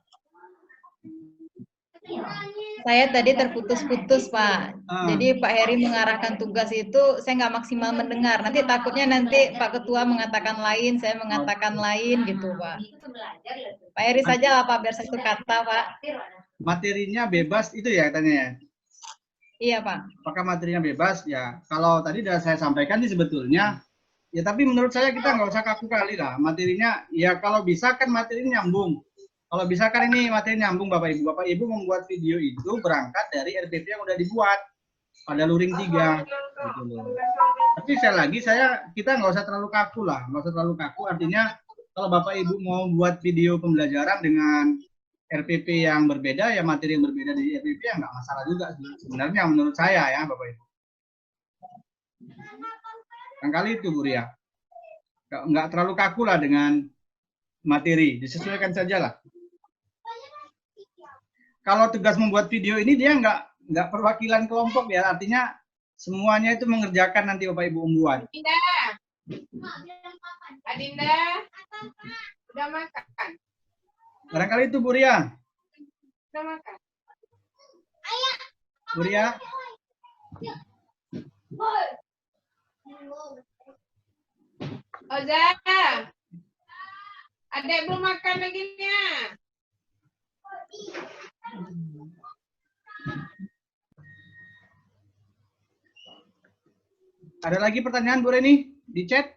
Saya tadi terputus-putus Pak. Jadi Pak Heri mengarahkan tugas itu, saya nggak maksimal mendengar. Nanti takutnya nanti Pak Ketua mengatakan lain, saya mengatakan lain gitu Pak. Pak Heri saja lah Pak, biar satu kata Pak. Materinya bebas itu ya katanya ya? Iya Pak. Apakah materinya bebas? Ya, kalau tadi sudah saya sampaikan sih sebetulnya, ya tapi menurut saya kita nggak usah kaku kali lah. Materinya, ya kalau bisa kan materinya nyambung. Kalau bisa kan ini materi nyambung Bapak Ibu. Bapak Ibu membuat video itu berangkat dari RPP yang udah dibuat pada luring 3. Gitu loh. Tapi sekali lagi kita nggak usah terlalu kaku lah. Nggak usah terlalu kaku, artinya kalau Bapak Ibu mau buat video pembelajaran dengan RPP yang berbeda, ya materi yang berbeda dari RPP ya nggak masalah juga sebenarnya menurut saya ya Bapak Ibu. Kan kali itu Bu Ria. Nggak terlalu kaku lah dengan materi, disesuaikan saja lah. Kalau tugas membuat video ini dia nggak perwakilan kelompok ya, artinya semuanya itu mengerjakan nanti Bapak Ibu membuat. Adinda, udah makan? Barangkali itu Bu Ria. Udah makan? Bu Ria. Oza, adek belum makan lagi nih. Ada lagi pertanyaan Bu Reni di chat?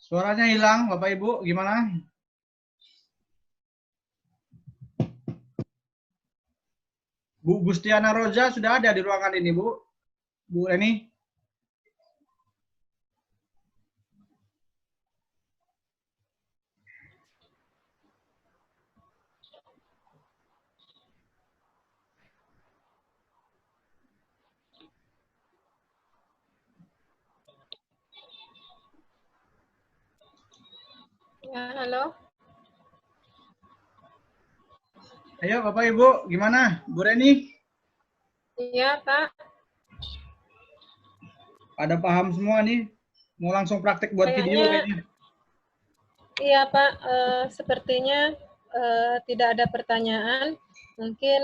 Suaranya hilang Bapak Ibu, gimana? Bu Gustiana Roza sudah ada di ruangan ini, Bu. Bu Reni. Ya, halo. Ayo Bapak Ibu, gimana? Bu Reni? Iya, Pak. Pada paham semua nih? Mau langsung praktek buat video kayaknya. Iya, Pak. Sepertinya tidak ada pertanyaan. Mungkin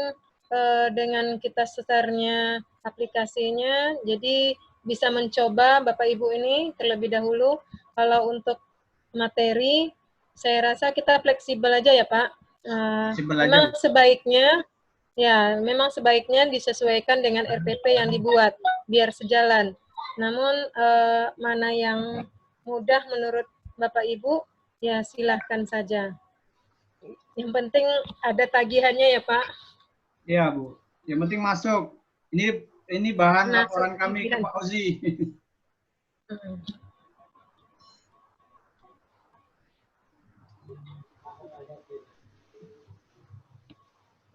dengan kita setarnya aplikasinya, jadi bisa mencoba Bapak Ibu ini terlebih dahulu. Kalau untuk materi, saya rasa kita fleksibel aja ya Pak. Memang sebaiknya, ya memang sebaiknya disesuaikan dengan RPP yang dibuat, biar sejalan. Namun mana yang mudah menurut Bapak Ibu, ya silahkan saja. Yang penting ada tagihannya ya Pak. Iya Bu, yang penting masuk. Ini bahan laporan kami ke Pak Ozi.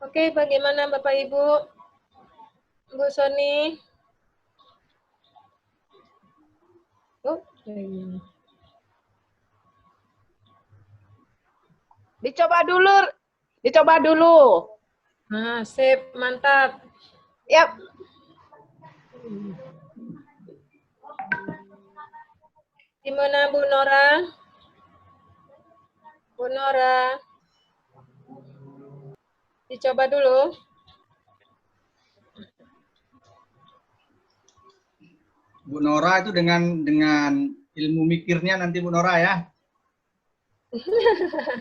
Oke, bagaimana Bapak Ibu? Bu Soni? Dicoba dulu. Nah, sip, mantap. Yap. Gimana Bu Nora? Bu Nora? Dicoba dulu. Bu Nora itu dengan ilmu mikirnya nanti Bu Nora ya.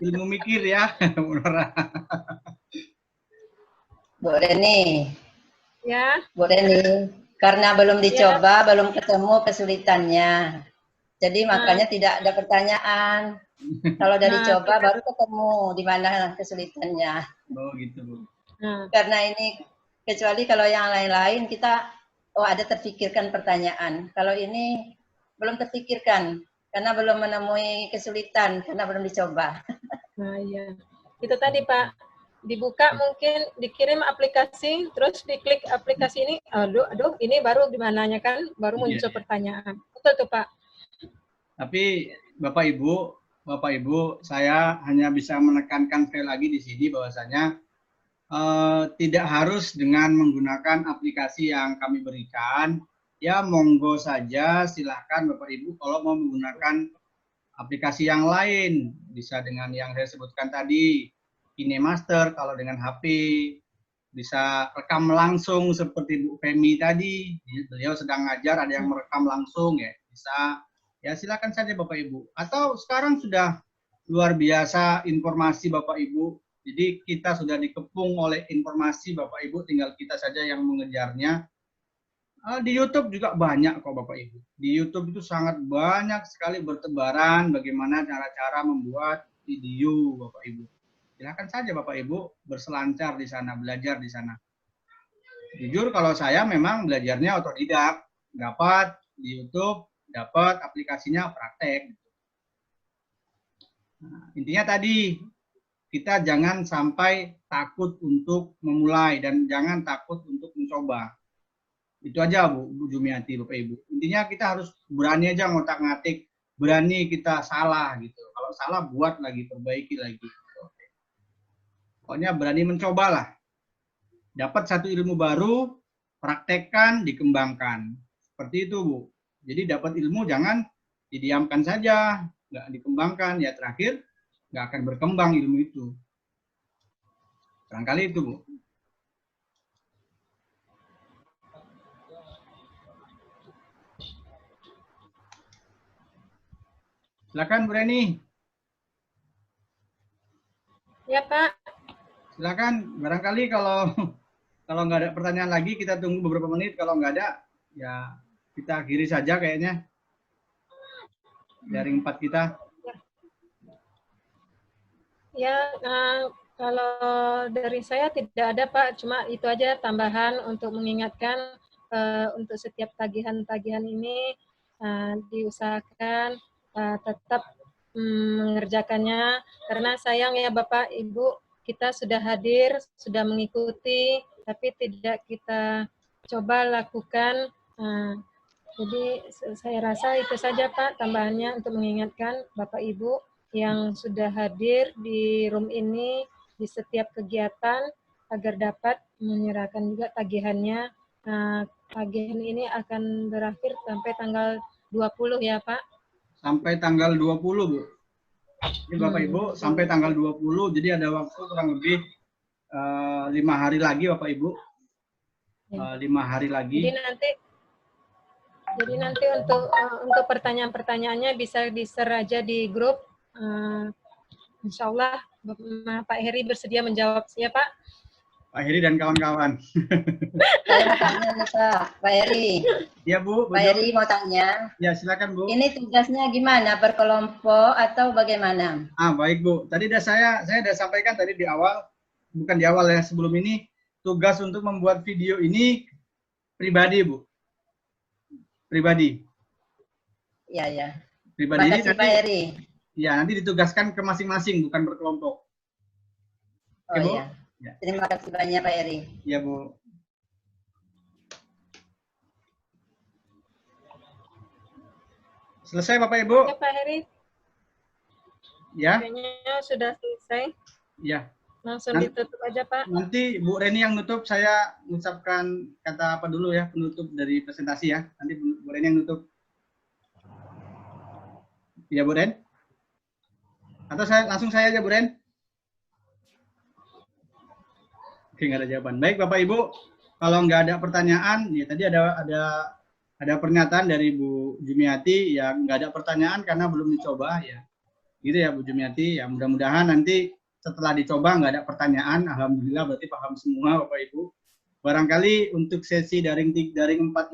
Ilmu mikir ya, Bu Nora. Bu Reni, Ya, Bu Reni, karena belum dicoba, belum ketemu kesulitannya. Jadi makanya tidak ada pertanyaan. Kalau dari Nah, coba baru ketemu di mana kesulitannya. Oh gitu, Bu. Karena ini kecuali kalau yang lain-lain kita ada terpikirkan pertanyaan. Kalau ini belum terpikirkan karena belum menemui kesulitan karena belum dicoba. Nah, iya. Itu tadi Pak, dibuka mungkin dikirim aplikasi, terus diklik aplikasi ini, aduh, ini baru dimananya kan, baru muncul pertanyaan. Betul tuh Pak. Tapi Bapak Ibu, saya hanya bisa menekankan sekali lagi di sini bahwasanya tidak harus dengan menggunakan aplikasi yang kami berikan. Ya monggo saja, silahkan Bapak Ibu kalau mau menggunakan aplikasi yang lain, bisa dengan yang saya sebutkan tadi, KineMaster kalau dengan HP, bisa rekam langsung seperti Bu Femi tadi, beliau sedang ngajar ada yang merekam langsung ya, bisa. Ya silakan saja Bapak Ibu. Atau sekarang sudah luar biasa informasi Bapak Ibu, jadi kita sudah dikepung oleh informasi Bapak Ibu, tinggal kita saja yang mengejarnya. Di YouTube juga banyak kok Bapak Ibu. Di YouTube itu sangat banyak sekali bertebaran bagaimana cara-cara membuat video Bapak Ibu. Silakan saja Bapak Ibu berselancar di sana, belajar di sana. Jujur kalau saya memang belajarnya otodidak, dapat di YouTube, dapat aplikasinya praktek. Nah, intinya tadi kita jangan sampai takut untuk memulai dan jangan takut untuk mencoba. Itu aja Bu Jumiati, Bapak Ibu. Intinya kita harus berani aja ngotak-ngatik, berani kita salah gitu. Kalau salah buat lagi, perbaiki lagi. Pokoknya berani mencobalah. Dapat satu ilmu baru, praktekkan, dikembangkan. Seperti itu Bu. Jadi dapat ilmu jangan didiamkan saja, nggak dikembangkan. Ya terakhir nggak akan berkembang ilmu itu. Barangkali itu Bu. Silakan Bu Reni. Ya Pak. Silakan. Barangkali kalau nggak ada pertanyaan lagi kita tunggu beberapa menit. Kalau nggak ada ya kita akhiri saja kayaknya dari 4 kita. Ya, kalau dari saya tidak ada Pak, cuma itu aja tambahan untuk mengingatkan untuk setiap tagihan-tagihan ini diusahakan tetap mengerjakannya, karena sayang ya Bapak Ibu, kita sudah hadir, sudah mengikuti, tapi tidak kita coba lakukan. Jadi saya rasa itu saja Pak tambahannya untuk mengingatkan Bapak Ibu yang sudah hadir di room ini di setiap kegiatan agar dapat menyerahkan juga tagihannya. Tagihan ini akan berakhir sampai tanggal 20 ya Pak? Sampai tanggal 20 Bu. Ini Bapak Ibu sampai tanggal 20, jadi ada waktu kurang lebih 5 hari lagi Bapak Ibu. 5 hari lagi. Jadi nanti untuk pertanyaan-pertanyaannya bisa di-share aja di grup. Insya Allah Pak Heri bersedia menjawab ya Pak. Pak Heri dan kawan-kawan. Saya mau tanya nih Pak Heri. Ya Bu. Pak Heri mau tanya. Ya silakan Bu. Ini tugasnya gimana? Berkelompok atau bagaimana? Baik Bu. Tadi saya sudah sampaikan tadi di awal, bukan di awal ya, sebelum ini, tugas untuk membuat video ini pribadi Bu. Pribadi. Iya ya. Pribadi ini nanti, Pak Heri. Ya nanti ditugaskan ke masing-masing, bukan berkelompok. Oh iya. Ya. Terima kasih banyak Pak Heri. Iya Bu. Selesai Bapak Ibu? Ya Pak Heri. Ya. Kayaknya sudah selesai. Ya. Langsung ditutup aja Pak. Nanti Bu Reni yang nutup, saya mengucapkan kata apa dulu ya, penutup dari presentasi ya. Nanti Bu Reni yang nutup. Ya Bu Ren? Atau langsung saya aja Bu Ren? Oke, nggak ada jawaban. Baik Bapak Ibu, kalau nggak ada pertanyaan, ya tadi ada pernyataan dari Bu Jumiati, ya nggak ada pertanyaan karena belum dicoba ya. Gitu ya Bu Jumiati. Ya mudah-mudahan nanti setelah dicoba nggak ada pertanyaan, alhamdulillah berarti paham semua Bapak Ibu. Barangkali untuk sesi daring 4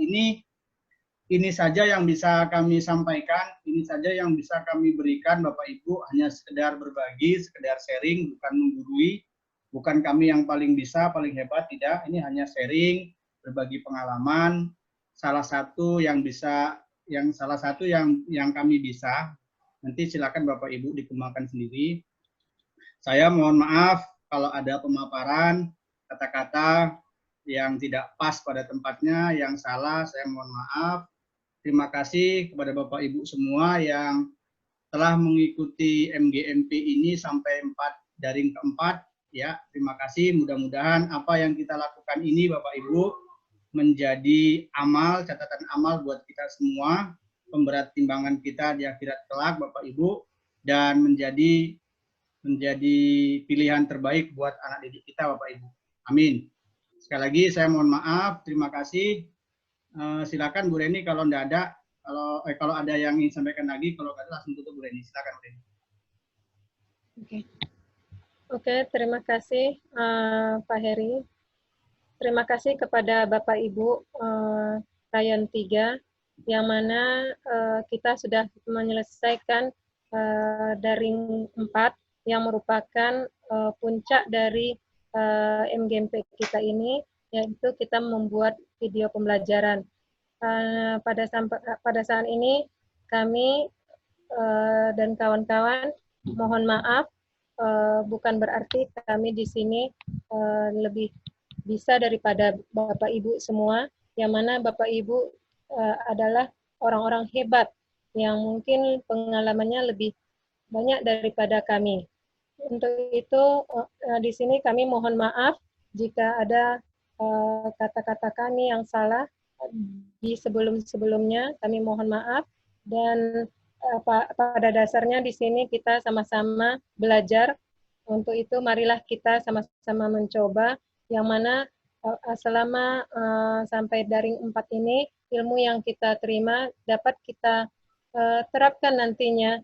ini saja yang bisa kami sampaikan, ini saja yang bisa kami berikan Bapak Ibu, hanya sekedar berbagi, sekedar sharing, bukan menggurui, bukan kami yang paling bisa, paling hebat, tidak, ini hanya sharing, berbagi pengalaman, salah satu yang kami bisa, nanti silakan Bapak Ibu dikembangkan sendiri. Saya mohon maaf kalau ada pemaparan, kata-kata yang tidak pas pada tempatnya, yang salah, saya mohon maaf. Terima kasih kepada Bapak Ibu semua yang telah mengikuti MGMP ini sampai daring keempat. Ya, terima kasih. Mudah-mudahan apa yang kita lakukan ini Bapak Ibu menjadi amal, catatan amal buat kita semua, pemberat timbangan kita di akhirat kelak Bapak Ibu, dan menjadi pilihan terbaik buat anak didik kita Bapak Ibu. Amin. Sekali lagi saya mohon maaf, terima kasih. Silakan Bu Reni kalau enggak ada, kalau ada yang ingin sampaikan lagi, kalau enggak ada langsung tutup Bu Reni. Silakan Bu Reni. Oke, terima kasih Pak Heri. Terima kasih kepada Bapak Ibu Rayon 3 yang mana kita sudah menyelesaikan daring 4 yang merupakan puncak dari MGMP kita ini, yaitu kita membuat video pembelajaran. Pada saat ini kami dan kawan-kawan mohon maaf, bukan berarti kami di sini lebih bisa daripada Bapak Ibu semua, yang mana Bapak Ibu adalah orang-orang hebat yang mungkin pengalamannya lebih banyak daripada kami. Untuk itu di sini kami mohon maaf jika ada kata-kata kami yang salah di sebelum-sebelumnya, kami mohon maaf. Dan pada dasarnya di sini kita sama-sama belajar. Untuk itu marilah kita sama-sama mencoba, yang mana selama sampai daring 4 ini, ilmu yang kita terima dapat kita terapkan nantinya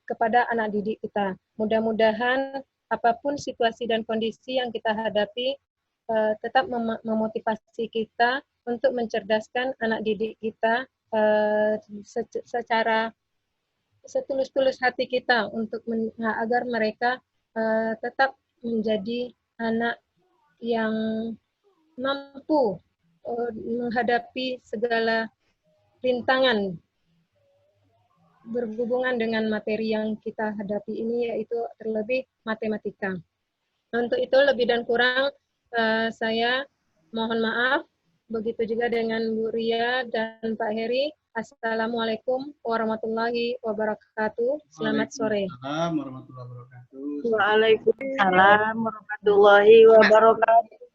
kepada anak didik kita. Mudah-mudahan apapun situasi dan kondisi yang kita hadapi, tetap memotivasi kita untuk mencerdaskan anak didik kita secara setulus-tulus hati kita untuk agar mereka tetap menjadi anak yang mampu menghadapi segala rintangan berhubungan dengan materi yang kita hadapi ini, yaitu terlebih matematika. Untuk itu lebih dan kurang saya mohon maaf. Begitu juga dengan Bu Ria dan Pak Heri. Assalamualaikum warahmatullahi wabarakatuh. Selamat sore. Waalaikumsalam warahmatullahi wabarakatuh. Waalaikumsalam warahmatullahi wabarakatuh.